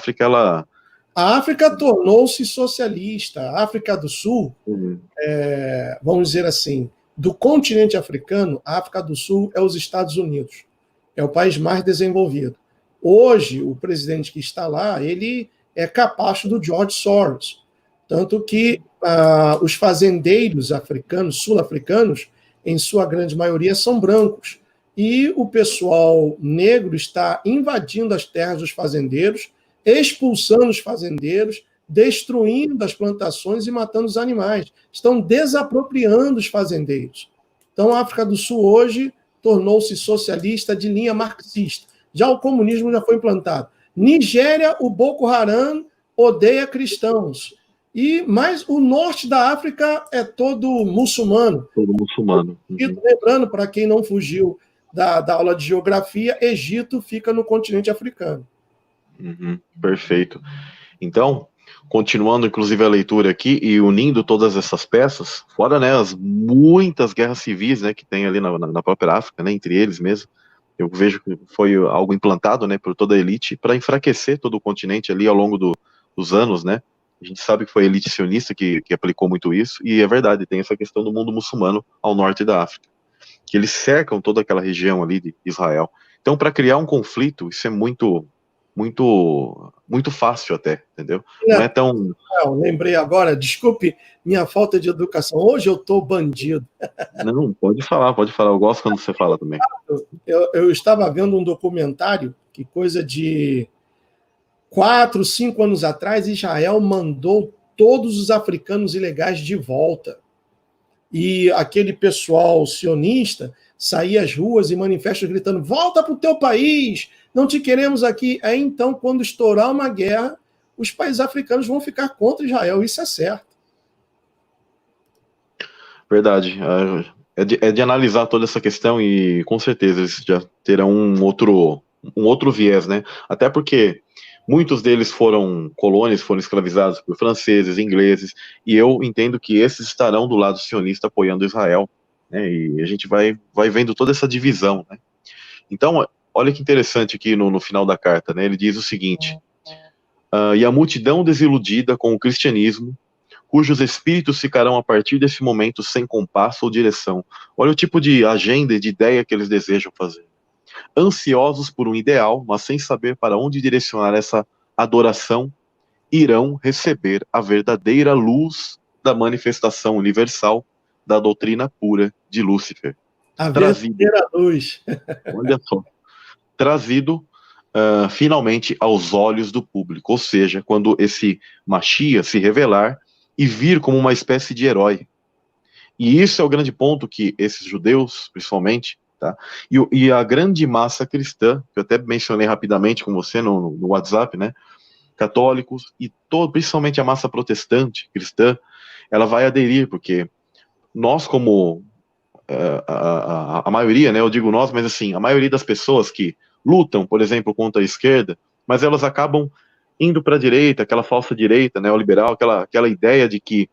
África tornou-se socialista. A África do Sul, vamos dizer assim, do continente africano, a África do Sul é os Estados Unidos. É o país mais desenvolvido. Hoje, o presidente que está lá, ele é capacho do George Soros. Tanto que os fazendeiros africanos, sul-africanos, em sua grande maioria, são brancos. E o pessoal negro está invadindo as terras dos fazendeiros, expulsando os fazendeiros, destruindo as plantações e matando os animais. Estão desapropriando os fazendeiros. Então, a África do Sul hoje tornou-se socialista de linha marxista. Já o comunismo já foi implantado. Nigéria, o Boko Haram odeia cristãos. Mas o norte da África é todo muçulmano. Todo muçulmano. Lembrando, para quem não fugiu da aula de geografia, Egito fica no continente africano. Perfeito. Então, continuando inclusive a leitura aqui e unindo todas essas peças, fora, né, as muitas guerras civis, né, que tem ali na própria África, né, entre eles mesmo, eu vejo que foi algo implantado, né, por toda a elite para enfraquecer todo o continente ali ao longo dos anos, né. A gente sabe que foi a elite sionista que aplicou muito isso, e é verdade, tem essa questão do mundo muçulmano ao norte da África, que eles cercam toda aquela região ali de Israel. Então, para criar um conflito, isso é muito fácil até, entendeu? Não é tão... Lembrei agora, desculpe minha falta de educação, hoje eu estou bandido. Não, pode falar, eu gosto quando você fala também. Eu estava vendo um documentário, que coisa de 4, 5 anos atrás, Israel mandou todos os africanos ilegais de volta. E aquele pessoal sionista saía às ruas e manifestos gritando: volta para o teu país, não te queremos aqui. Aí então, quando estourar uma guerra, os países africanos vão ficar contra Israel, isso é certo. Verdade. É de analisar toda essa questão e com certeza eles já terão um outro viés, né? Até porque muitos deles foram colônias, foram escravizados por franceses, ingleses, e eu entendo que esses estarão do lado sionista apoiando Israel, né? E a gente vai vendo toda essa divisão, né? Então, olha que interessante aqui no final da carta, né? Ele diz o seguinte: e a multidão desiludida com o cristianismo, cujos espíritos ficarão a partir desse momento sem compasso ou direção. Olha o tipo de agenda e de ideia que eles desejam fazer. Ansiosos por um ideal, mas sem saber para onde direcionar essa adoração, irão receber a verdadeira luz da manifestação universal da doutrina pura de Lúcifer. A verdadeira luz. Olha só. Trazido finalmente aos olhos do público, ou seja, quando esse Mashiach se revelar e vir como uma espécie de herói. E isso é o grande ponto que esses judeus, principalmente, tá? E a grande massa cristã, que eu até mencionei rapidamente com você no WhatsApp, né? Católicos e principalmente a massa protestante cristã, ela vai aderir, porque nós como a maioria, né? Eu digo nós, mas assim, a maioria das pessoas que lutam, por exemplo, contra a esquerda, mas elas acabam indo para a direita, aquela falsa direita neoliberal, aquela ideia de que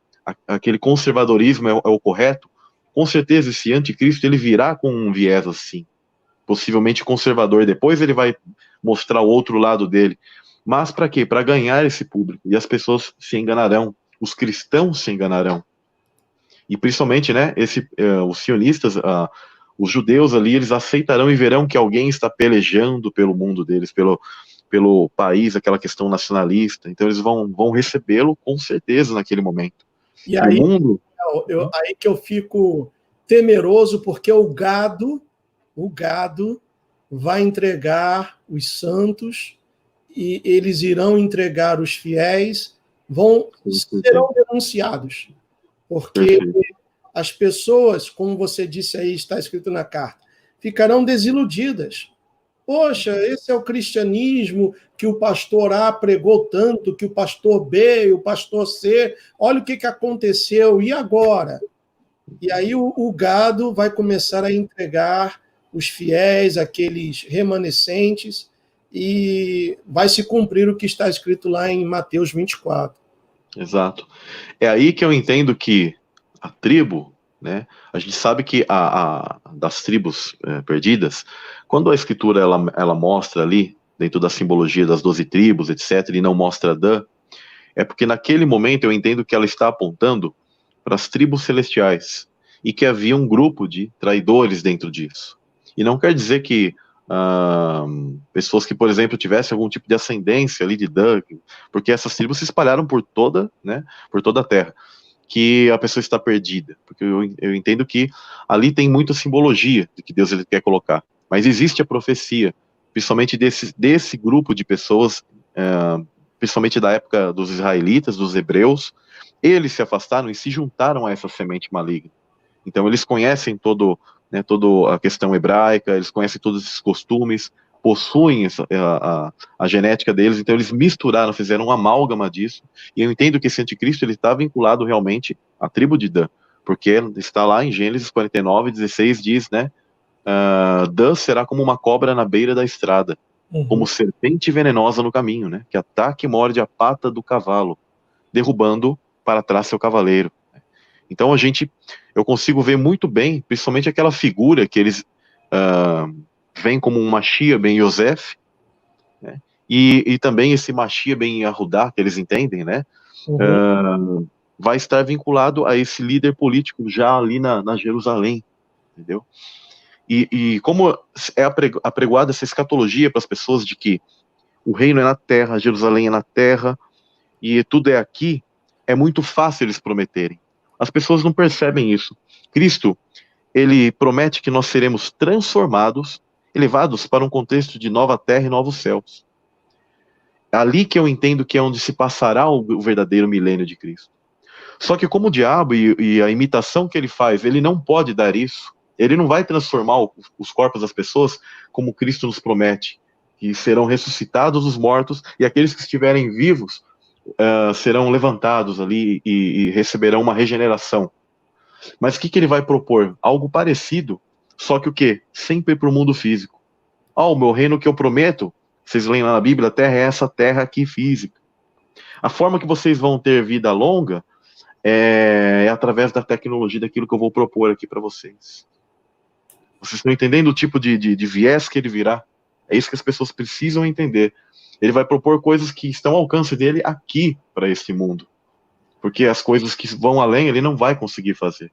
aquele conservadorismo é o correto, com certeza esse anticristo ele virá com um viés assim, possivelmente conservador. Depois ele vai mostrar o outro lado dele. Mas para quê? Para ganhar esse público. E as pessoas se enganarão, os cristãos se enganarão. E principalmente, né, os sionistas, os judeus ali, eles aceitarão e verão que alguém está pelejando pelo mundo deles, pelo país, aquela questão nacionalista. Então eles vão recebê-lo com certeza naquele momento. E aí, aí que eu fico temeroso, porque o gado vai entregar os santos e eles irão entregar os fiéis, serão denunciados. Porque as pessoas, como você disse aí, está escrito na carta, ficarão desiludidas. Poxa, esse é o cristianismo que o pastor A pregou tanto, que o pastor B, o pastor C, olha o que aconteceu, e agora? E aí o gado vai começar a entregar os fiéis, aqueles remanescentes, e vai se cumprir o que está escrito lá em Mateus 24. Exato. É aí que eu entendo que a tribo, né, a gente sabe que das tribos perdidas, quando a escritura ela mostra ali, dentro da simbologia das 12 tribos, etc., e não mostra Dan, é porque naquele momento eu entendo que ela está apontando para as tribos celestiais, e que havia um grupo de traidores dentro disso. E não quer dizer que pessoas que, por exemplo, tivessem algum tipo de ascendência ali de Dan, porque essas tribos se espalharam por toda a terra, que a pessoa está perdida, porque eu entendo que ali tem muita simbologia de que Deus ele quer colocar, mas existe a profecia, principalmente desse grupo de pessoas, principalmente da época dos israelitas, dos hebreus. Eles se afastaram e se juntaram a essa semente maligna, então eles conhecem toda a questão hebraica, eles conhecem todos esses costumes, possuem a genética deles, então eles misturaram, fizeram uma amálgama disso, e eu entendo que esse anticristo ele está vinculado realmente à tribo de Dan, porque está lá em Gênesis 49:16, diz, né, Dan será como uma cobra na beira da estrada, como serpente venenosa no caminho, né, que ataca e morde a pata do cavalo, derrubando para trás seu cavaleiro. Então eu consigo ver muito bem, principalmente aquela figura que eles vem como um Mashiach ben Yosef, né? E também esse Mashiach ben Yahudá, que eles entendem, né? Vai estar vinculado a esse líder político já ali na Jerusalém, entendeu? E como é apregoada essa escatologia para as pessoas de que o reino é na terra, Jerusalém é na terra, e tudo é aqui, é muito fácil eles prometerem. As pessoas não percebem isso. Cristo, ele promete que nós seremos transformados, elevados para um contexto de nova terra e novos céus. É ali que eu entendo que é onde se passará o verdadeiro milênio de Cristo. Só que como o diabo e a imitação que ele faz, ele não pode dar isso. Ele não vai transformar os corpos das pessoas como Cristo nos promete, que serão ressuscitados os mortos e aqueles que estiverem vivos serão levantados ali e receberão uma regeneração. Mas o que ele vai propor? Algo parecido, só que o quê? Sempre para o mundo físico. O meu reino que eu prometo, vocês leem lá na Bíblia, a terra é essa terra aqui física. A forma que vocês vão ter vida longa é através da tecnologia, daquilo que eu vou propor aqui para vocês. Vocês estão entendendo o tipo de viés que ele virá? É isso que as pessoas precisam entender. Ele vai propor coisas que estão ao alcance dele aqui para este mundo. Porque as coisas que vão além, ele não vai conseguir fazer.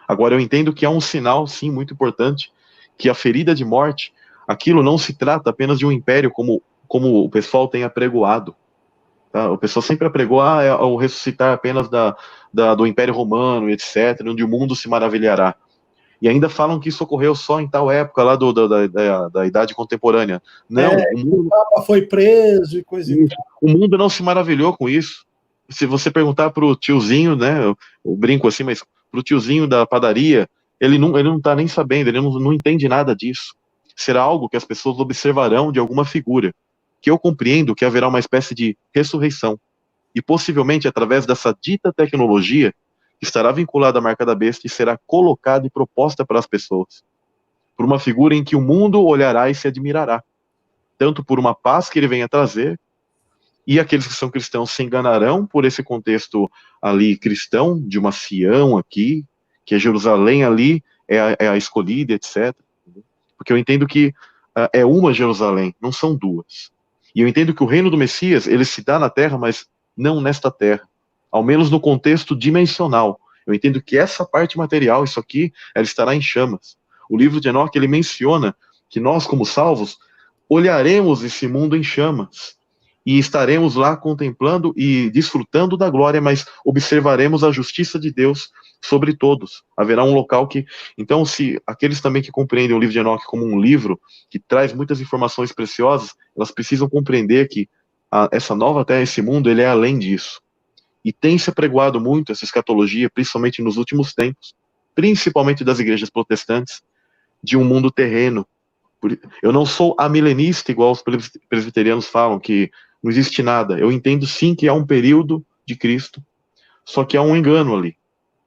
Agora, eu entendo que é um sinal, sim, muito importante, que a ferida de morte, aquilo não se trata apenas de um império como o pessoal tem apregoado. Tá? O pessoal sempre apregou, é o ressuscitar apenas do Império Romano, etc., onde o mundo se maravilhará. E ainda falam que isso ocorreu só em tal época lá da Idade Contemporânea. Não, o Papa foi preso e coisa e tal. O mundo não se maravilhou com isso. Se você perguntar para o tiozinho, né, eu brinco assim, mas para o tiozinho da padaria, ele não está nem sabendo, ele não entende nada disso. Será algo que as pessoas observarão de alguma figura, que eu compreendo que haverá uma espécie de ressurreição. E possivelmente através dessa dita tecnologia, estará vinculada à marca da besta e será colocada e proposta para as pessoas, por uma figura em que o mundo olhará e se admirará, tanto por uma paz que ele venha trazer, e aqueles que são cristãos se enganarão por esse contexto ali cristão, de uma Sião aqui, que a Jerusalém ali é a escolhida, etc. Porque eu entendo que é uma Jerusalém, não são duas. E eu entendo que o reino do Messias, ele se dá na terra, mas não nesta terra. Ao menos no contexto dimensional. Eu entendo que essa parte material, isso aqui, ela estará em chamas. O livro de Enoque, ele menciona que nós, como salvos, olharemos esse mundo em chamas. E estaremos lá contemplando e desfrutando da glória, mas observaremos a justiça de Deus sobre todos. Haverá um local que... Então, se aqueles também que compreendem o livro de Enoque como um livro que traz muitas informações preciosas, elas precisam compreender que essa nova terra, esse mundo, ele é além disso. E tem se apregoado muito essa escatologia, principalmente nos últimos tempos, principalmente das igrejas protestantes, de um mundo terreno. Eu não sou amilenista, igual os presbiterianos falam, que não existe nada. Eu entendo sim que há um período de Cristo, só que há um engano ali.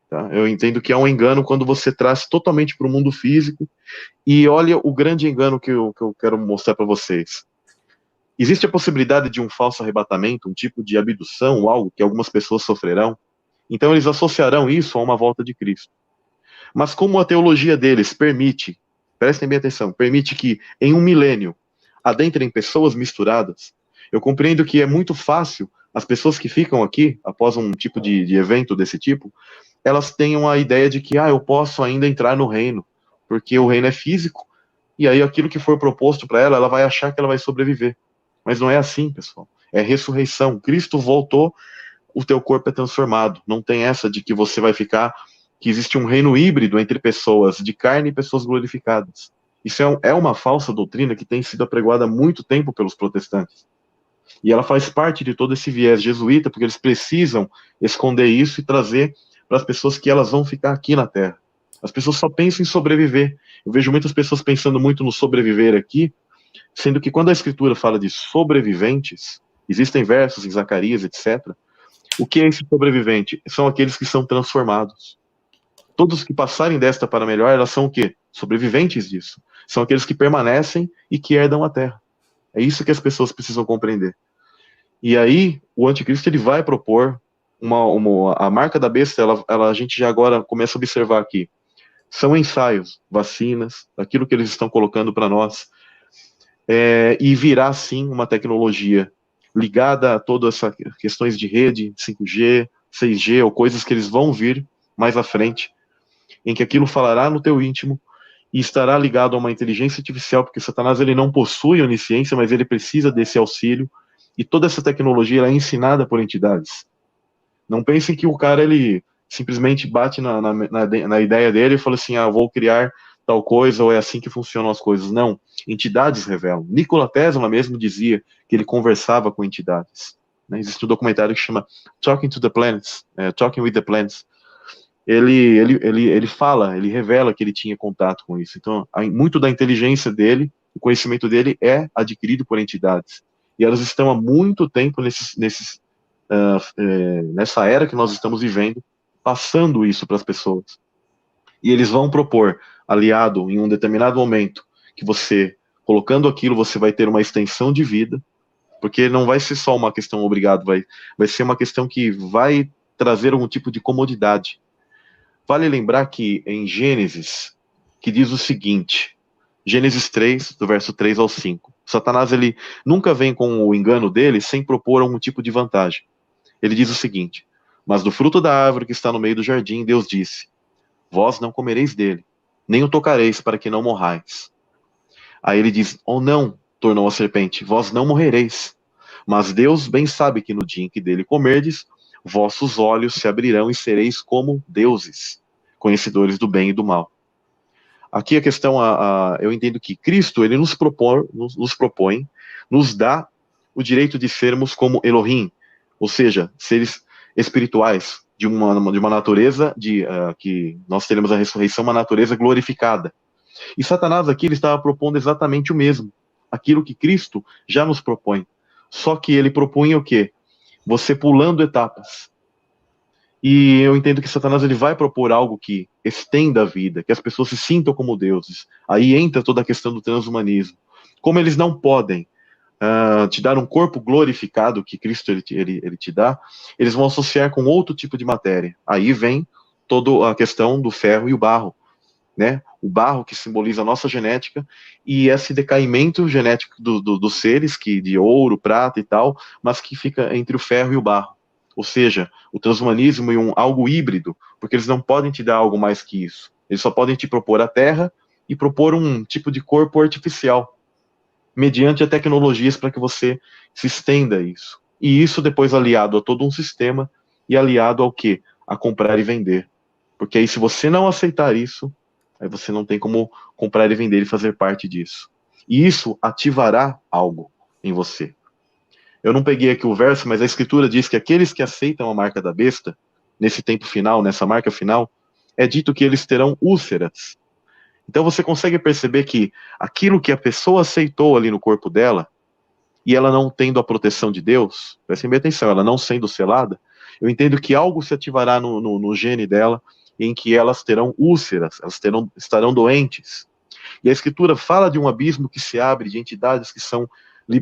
Tá? Eu entendo que há um engano quando você traz totalmente para o mundo físico. E olha o grande engano que eu quero mostrar para vocês. Existe a possibilidade de um falso arrebatamento, um tipo de abdução, algo que algumas pessoas sofrerão. Então eles associarão isso a uma volta de Cristo. Mas como a teologia deles permite, prestem bem atenção, permite que em um milênio adentrem pessoas misturadas, eu compreendo que é muito fácil as pessoas que ficam aqui, após um tipo de evento desse tipo, elas tenham a ideia de que eu posso ainda entrar no reino, porque o reino é físico, e aí aquilo que for proposto para ela, ela vai achar que ela vai sobreviver. Mas não é assim, pessoal. É ressurreição. Cristo voltou, o teu corpo é transformado. Não tem essa de que você vai ficar... que existe um reino híbrido entre pessoas de carne e pessoas glorificadas. Isso é uma falsa doutrina que tem sido apregoada há muito tempo pelos protestantes. E ela faz parte de todo esse viés jesuíta, porque eles precisam esconder isso e trazer para as pessoas que elas vão ficar aqui na Terra. As pessoas só pensam em sobreviver. Eu vejo muitas pessoas pensando muito no sobreviver aqui, sendo que quando a Escritura fala de sobreviventes, existem versos em Zacarias, etc. O que é esse sobrevivente? São aqueles que são transformados. Todos que passarem desta para melhor, elas são o quê? Sobreviventes disso. São aqueles que permanecem e que herdam a terra. É isso que as pessoas precisam compreender. E aí, o anticristo ele vai propor a marca da besta, a gente já agora começa a observar aqui. São ensaios, vacinas, aquilo que eles estão colocando para nós. E virá, sim, uma tecnologia ligada a todas essas questões de rede, 5G, 6G, ou coisas que eles vão vir mais à frente, em que aquilo falará no teu íntimo e estará ligado a uma inteligência artificial, porque Satanás ele não possui onisciência, mas ele precisa desse auxílio, e toda essa tecnologia ela é ensinada por entidades. Não pensem que o cara ele simplesmente bate na ideia dele e fala assim, vou criar tal coisa, ou é assim que funcionam as coisas. Não, entidades revelam. Nikola Tesla mesmo dizia que ele conversava com entidades. Né? Existe um documentário que chama Talking to the Planets, Talking with the Planets. Ele fala, ele revela que ele tinha contato com isso. Então, muito da inteligência dele, o conhecimento dele é adquirido por entidades. E elas estão há muito tempo nessa era que nós estamos vivendo, passando isso para as pessoas. E eles vão propor, aliado em um determinado momento, que você, colocando aquilo, você vai ter uma extensão de vida, porque não vai ser só uma questão obrigado, vai ser uma questão que vai trazer algum tipo de comodidade. Vale lembrar que em Gênesis, que diz o seguinte, Gênesis 3, do verso 3 ao 5, Satanás ele nunca vem com o engano dele sem propor algum tipo de vantagem. Ele diz o seguinte, mas do fruto da árvore que está no meio do jardim, Deus disse, vós não comereis dele, nem o tocareis para que não morrais. Aí ele diz, não, tornou a serpente, vós não morrereis. Mas Deus bem sabe que no dia em que dele comerdes, vossos olhos se abrirão e sereis como deuses, conhecedores do bem e do mal. Aqui a questão, eu entendo que Cristo, ele nos propõe, nos dá o direito de sermos como Elohim, ou seja, seres espirituais, de uma natureza, que nós teremos a ressurreição, uma natureza glorificada. E Satanás aqui, ele estava propondo exatamente o mesmo, aquilo que Cristo já nos propõe. Só que ele propunha o quê? Você pulando etapas. E eu entendo que Satanás ele vai propor algo que estenda a vida, que as pessoas se sintam como deuses. Aí entra toda a questão do transhumanismo. Como eles não podem te dar um corpo glorificado que Cristo ele te dá, eles vão associar com outro tipo de matéria. Aí vem toda a questão do ferro e o barro, né? O barro que simboliza a nossa genética e esse decaimento genético dos seres, que de ouro, prata e tal, mas que fica entre o ferro e o barro. Ou seja, o transhumanismo e algo híbrido, porque eles não podem te dar algo mais que isso. Eles só podem te propor a Terra e propor um tipo de corpo artificial, mediante a tecnologias para que você se estenda isso. E isso depois aliado a todo um sistema e aliado ao quê? A comprar e vender. Porque aí se você não aceitar isso, aí você não tem como comprar e vender e fazer parte disso. E isso ativará algo em você. Eu não peguei aqui o verso, mas a Escritura diz que aqueles que aceitam a marca da besta, nesse tempo final, nessa marca final, é dito que eles terão úlceras. Então você consegue perceber que aquilo que a pessoa aceitou ali no corpo dela, e ela não tendo a proteção de Deus, prestem bem atenção, ela não sendo selada, eu entendo que algo se ativará no gene dela, em que elas terão úlceras, elas estarão doentes. E a Escritura fala de um abismo que se abre, de entidades que são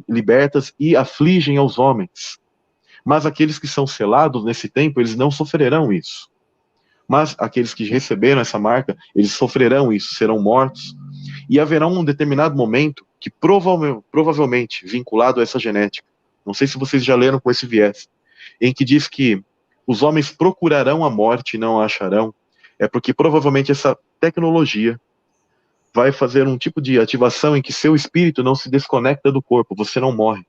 libertas e afligem aos homens. Mas aqueles que são selados nesse tempo, eles não sofrerão isso. Mas aqueles que receberam essa marca, eles sofrerão isso, serão mortos. E haverá um determinado momento que provavelmente vinculado a essa genética, não sei se vocês já leram com esse viés, em que diz que os homens procurarão a morte e não a acharão, é porque provavelmente essa tecnologia vai fazer um tipo de ativação em que seu espírito não se desconecta do corpo, você não morre.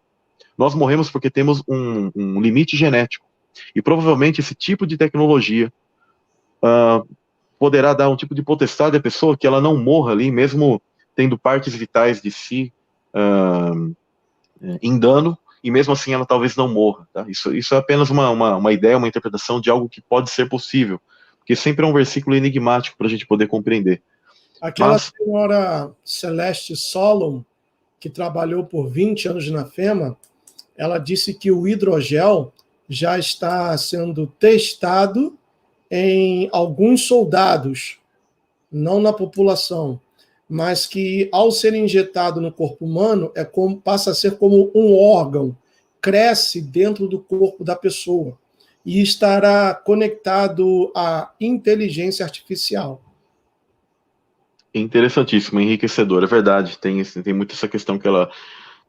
Nós morremos porque temos um limite genético. E provavelmente esse tipo de tecnologia poderá dar um tipo de potestade à pessoa que ela não morra ali, mesmo tendo partes vitais de si em dano, e mesmo assim ela talvez não morra. Tá? Isso é apenas uma ideia, uma interpretação de algo que pode ser possível, porque sempre é um versículo enigmático para a gente poder compreender. Aquela senhora Celeste Solon, que trabalhou por 20 anos na FEMA, ela disse que o hidrogel já está sendo testado em alguns soldados, não na população, mas que ao ser injetado no corpo humano passa a ser como um órgão, cresce dentro do corpo da pessoa e estará conectado à inteligência artificial. Interessantíssimo, enriquecedor, é verdade. Tem muito essa questão que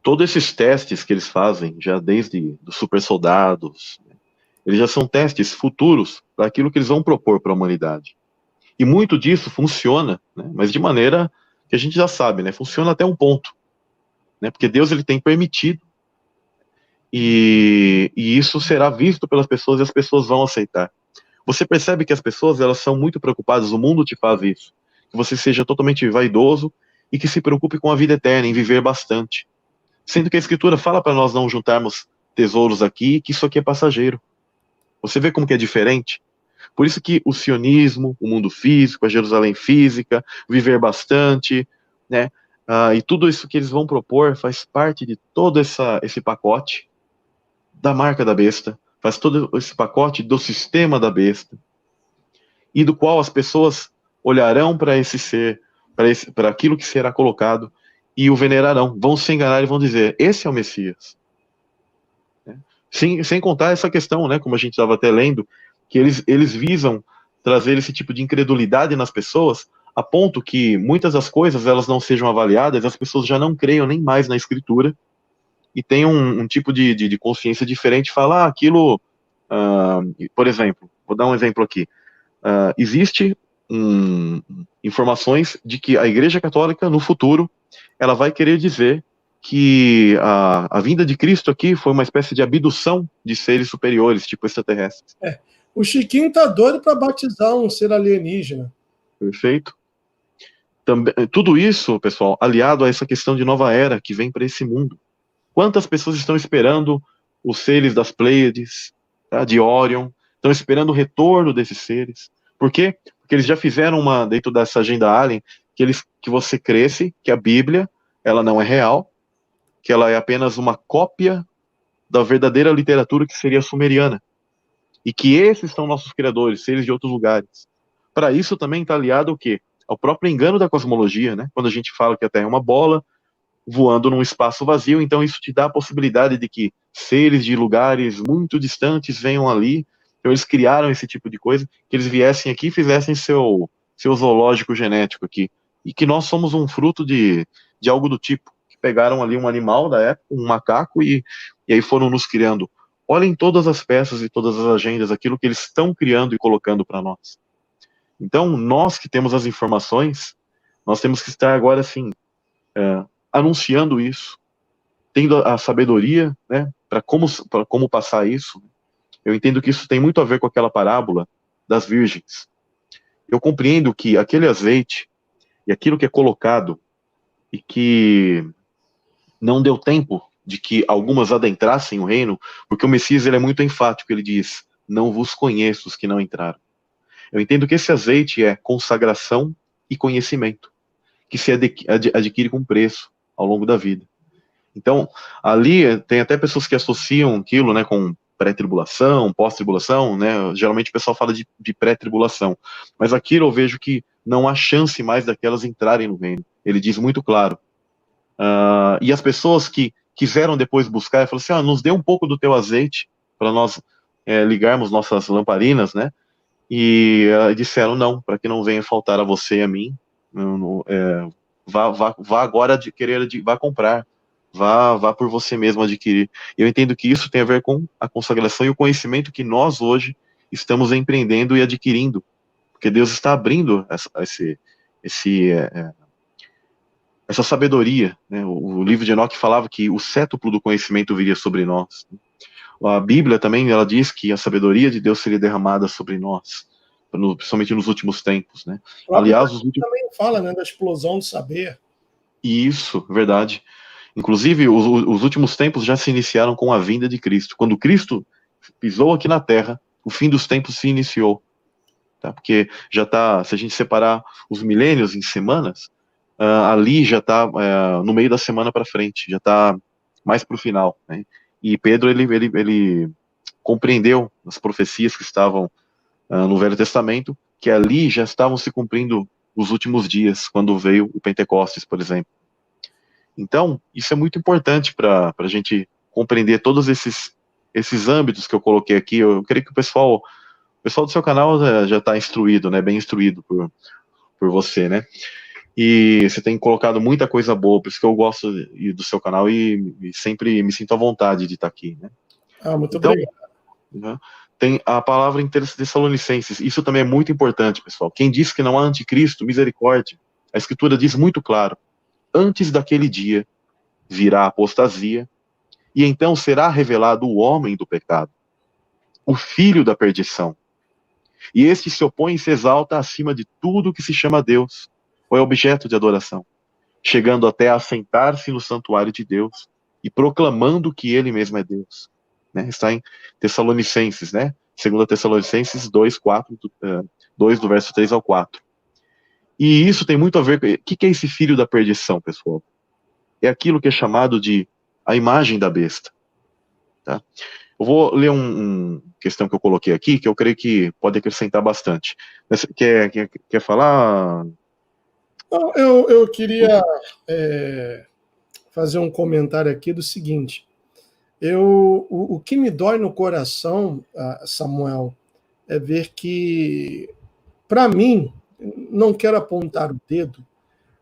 todos esses testes que eles fazem, já desde dos super soldados, eles já são testes futuros para aquilo que eles vão propor para a humanidade. E muito disso funciona, né, mas de maneira que a gente já sabe, né, funciona até um ponto, né, porque Deus ele tem permitido, e isso será visto pelas pessoas e as pessoas vão aceitar. Você percebe que as pessoas elas são muito preocupadas, o mundo te faz isso, que você seja totalmente vaidoso e que se preocupe com a vida eterna, em viver bastante. Sendo que a Escritura fala para nós não juntarmos tesouros aqui, que isso aqui é passageiro. Você vê como que é diferente? Por isso que o sionismo, o mundo físico, a Jerusalém física, viver bastante, né? E tudo isso que eles vão propor faz parte de todo esse pacote da marca da besta, faz todo esse pacote do sistema da besta, e do qual as pessoas olharão para esse ser, para aquilo que será colocado, e o venerarão, vão se enganar e vão dizer, esse é o Messias. Sem contar essa questão, né, como a gente estava até lendo, que eles visam trazer esse tipo de incredulidade nas pessoas, a ponto que muitas das coisas elas não sejam avaliadas, as pessoas já não creiam nem mais na Escritura, e tem um tipo de consciência diferente, falar aquilo, por exemplo, vou dar um exemplo aqui, existe informações de que a Igreja Católica, no futuro, ela vai querer dizer que a vinda de Cristo aqui foi uma espécie de abdução de seres superiores, tipo extraterrestres. O Chiquinho tá doido para batizar um ser alienígena. Perfeito. Também, tudo isso, pessoal, aliado a essa questão de nova era que vem para esse mundo. Quantas pessoas estão esperando os seres das Pleiades, tá, de Órion, estão esperando o retorno desses seres? Por quê? Porque eles já fizeram dentro dessa agenda alien, que você cresce, que a Bíblia, ela não é real, que ela é apenas uma cópia da verdadeira literatura que seria sumeriana. E que esses são nossos criadores, seres de outros lugares. Para isso também está aliado o quê? Ao próprio engano da cosmologia, né? Quando a gente fala que a Terra é uma bola, voando num espaço vazio, então isso te dá a possibilidade de que seres de lugares muito distantes venham ali, Então eles criaram esse tipo de coisa, que eles viessem aqui e fizessem seu zoológico genético aqui. E que nós somos um fruto de algo do tipo. Que pegaram ali um animal da época, um macaco, e aí foram nos criando. Olhem todas as peças e todas as agendas, aquilo que eles estão criando e colocando para nós. Então, nós que temos as informações, nós temos que estar agora, assim, anunciando isso, tendo a sabedoria, né, para como passar isso. Eu entendo que isso tem muito a ver com aquela parábola das virgens. Eu compreendo que aquele azeite e aquilo que é colocado e que não deu tempo de que algumas adentrassem o reino, porque o Messias ele é muito enfático, ele diz, não vos conheço os que não entraram. Eu entendo que esse azeite é consagração e conhecimento, que se adquire com preço ao longo da vida. Então, ali tem até pessoas que associam aquilo, né, com pré-tribulação, pós-tribulação, né, geralmente o pessoal fala de pré-tribulação, mas aquilo eu vejo que não há chance mais daquelas entrarem no reino. Ele diz muito claro. E as pessoas que quiseram depois buscar, ele falou assim, nos dê um pouco do teu azeite para nós ligarmos nossas lamparinas, né, e disseram não, para que não venha faltar a você e a mim, vá agora vá comprar, vá por você mesmo adquirir. Eu entendo que isso tem a ver com a consagração e o conhecimento que nós hoje estamos empreendendo e adquirindo, porque Deus está abrindo essa sabedoria, né? O livro de Enoque falava que o cétuplo do conhecimento viria sobre nós. A Bíblia também, ela diz que a sabedoria de Deus seria derramada sobre nós, principalmente nos últimos tempos, né? Aliás, também fala, né, da explosão do saber. Isso, verdade. Inclusive, os últimos tempos já se iniciaram com a vinda de Cristo. Quando Cristo pisou aqui na Terra, o fim dos tempos se iniciou. Tá? Porque já está, se a gente separar os milênios em semanas, ali já está no meio da semana para frente, já está mais para o final. Né? E Pedro, ele compreendeu as profecias que estavam no Velho Testamento, que ali já estavam se cumprindo os últimos dias, quando veio o Pentecostes, por exemplo. Então, isso é muito importante para a gente compreender todos esses âmbitos que eu coloquei aqui. Eu creio que o pessoal do seu canal já está instruído, né, bem instruído por você, né? E você tem colocado muita coisa boa, por isso que eu gosto do seu canal e sempre me sinto à vontade de estar aqui, né? Muito obrigado. Né, tem a palavra em Tessalonicenses, isso também é muito importante, pessoal. Quem diz que não há anticristo, misericórdia. A Escritura diz muito claro, antes daquele dia virá a apostasia, e então será revelado o homem do pecado, o filho da perdição. E este se opõe e se exalta acima de tudo que se chama Deus, ou é objeto de adoração, chegando até a assentar-se no santuário de Deus e proclamando que ele mesmo é Deus. Né? Está em Tessalonicenses, né? 2 Tessalonicenses 2, 2 do verso 3 ao 4. E isso tem muito a ver com... O que é esse filho da perdição, pessoal? É aquilo que é chamado de a imagem da besta. Tá? Eu vou ler uma questão que eu coloquei aqui, que eu creio que pode acrescentar bastante. Quer falar? Eu queria fazer um comentário aqui do seguinte. O que me dói no coração, Samuel, é ver que, para mim, não quero apontar o dedo,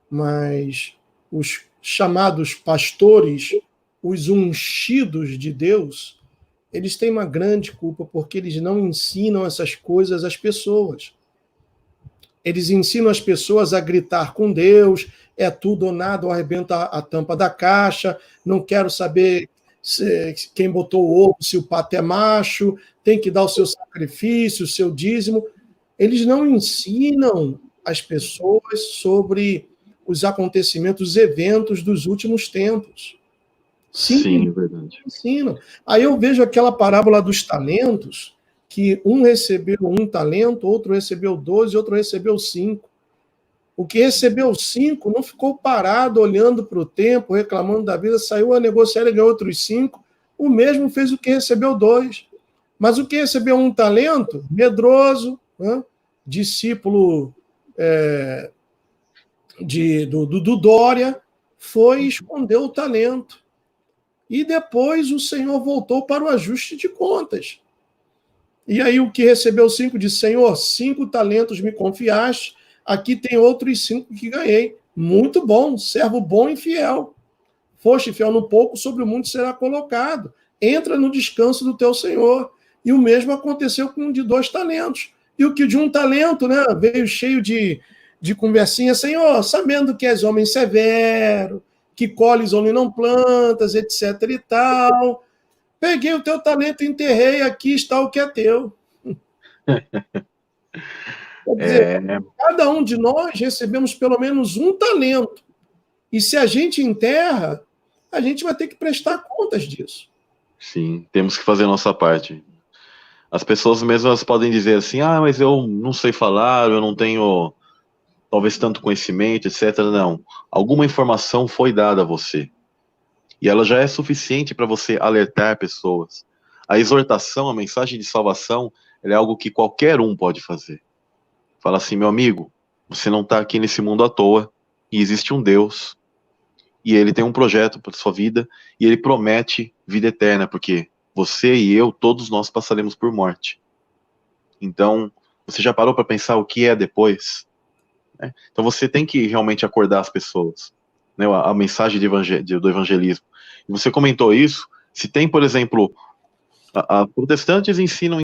mas os chamados pastores, os ungidos de Deus, eles têm uma grande culpa porque eles não ensinam essas coisas às pessoas. Eles ensinam as pessoas a gritar com Deus, é tudo ou nada, ou arrebenta a tampa da caixa, não quero saber quem botou o ovo, se o pato é macho, tem que dar o seu sacrifício, o seu dízimo. Eles não ensinam as pessoas sobre os acontecimentos, os eventos dos últimos tempos. Sim, é verdade. Ensinam. Aí eu vejo aquela parábola dos talentos, que um recebeu 1 talento, outro recebeu 12, outro recebeu 5. O que recebeu 5 não ficou parado olhando para o tempo, reclamando da vida, saiu a negociar e ganhou outros 5. O mesmo fez o que recebeu 2. Mas o que recebeu 1 talento, medroso, né? Discípulo do Dória, foi esconder o talento. E depois o Senhor voltou para o ajuste de contas. E aí o que recebeu 5 disse, Senhor, 5 talentos me confiaste, aqui tem outros 5 que ganhei. Muito bom, servo bom e fiel. Foste fiel no pouco, sobre o muito será colocado. Entra no descanso do teu Senhor. E o mesmo aconteceu com o de 2 talentos. E o que de 1 talento, né, veio cheio de conversinha, Senhor, sabendo que és homem severo, que colhes onde não plantas, etc e tal. Peguei o teu talento, enterrei, aqui está o que é teu. Quer dizer, cada um de nós recebemos pelo menos 1 talento. E se a gente enterra, a gente vai ter que prestar contas disso. Sim, temos que fazer a nossa parte. As pessoas mesmo elas podem dizer assim, mas eu não sei falar, eu não tenho talvez tanto conhecimento, etc. Não, alguma informação foi dada a você. E ela já é suficiente para você alertar pessoas. A exortação, a mensagem de salvação, ela é algo que qualquer um pode fazer. Fala assim, meu amigo, você não está aqui nesse mundo à toa, e existe um Deus, e ele tem um projeto para sua vida, e ele promete vida eterna, porque você e eu, todos nós passaremos por morte. Então, você já parou para pensar o que é depois? Então você tem que realmente acordar as pessoas, né, a mensagem do evangelismo. E você comentou isso, se tem, por exemplo, protestantes ensinam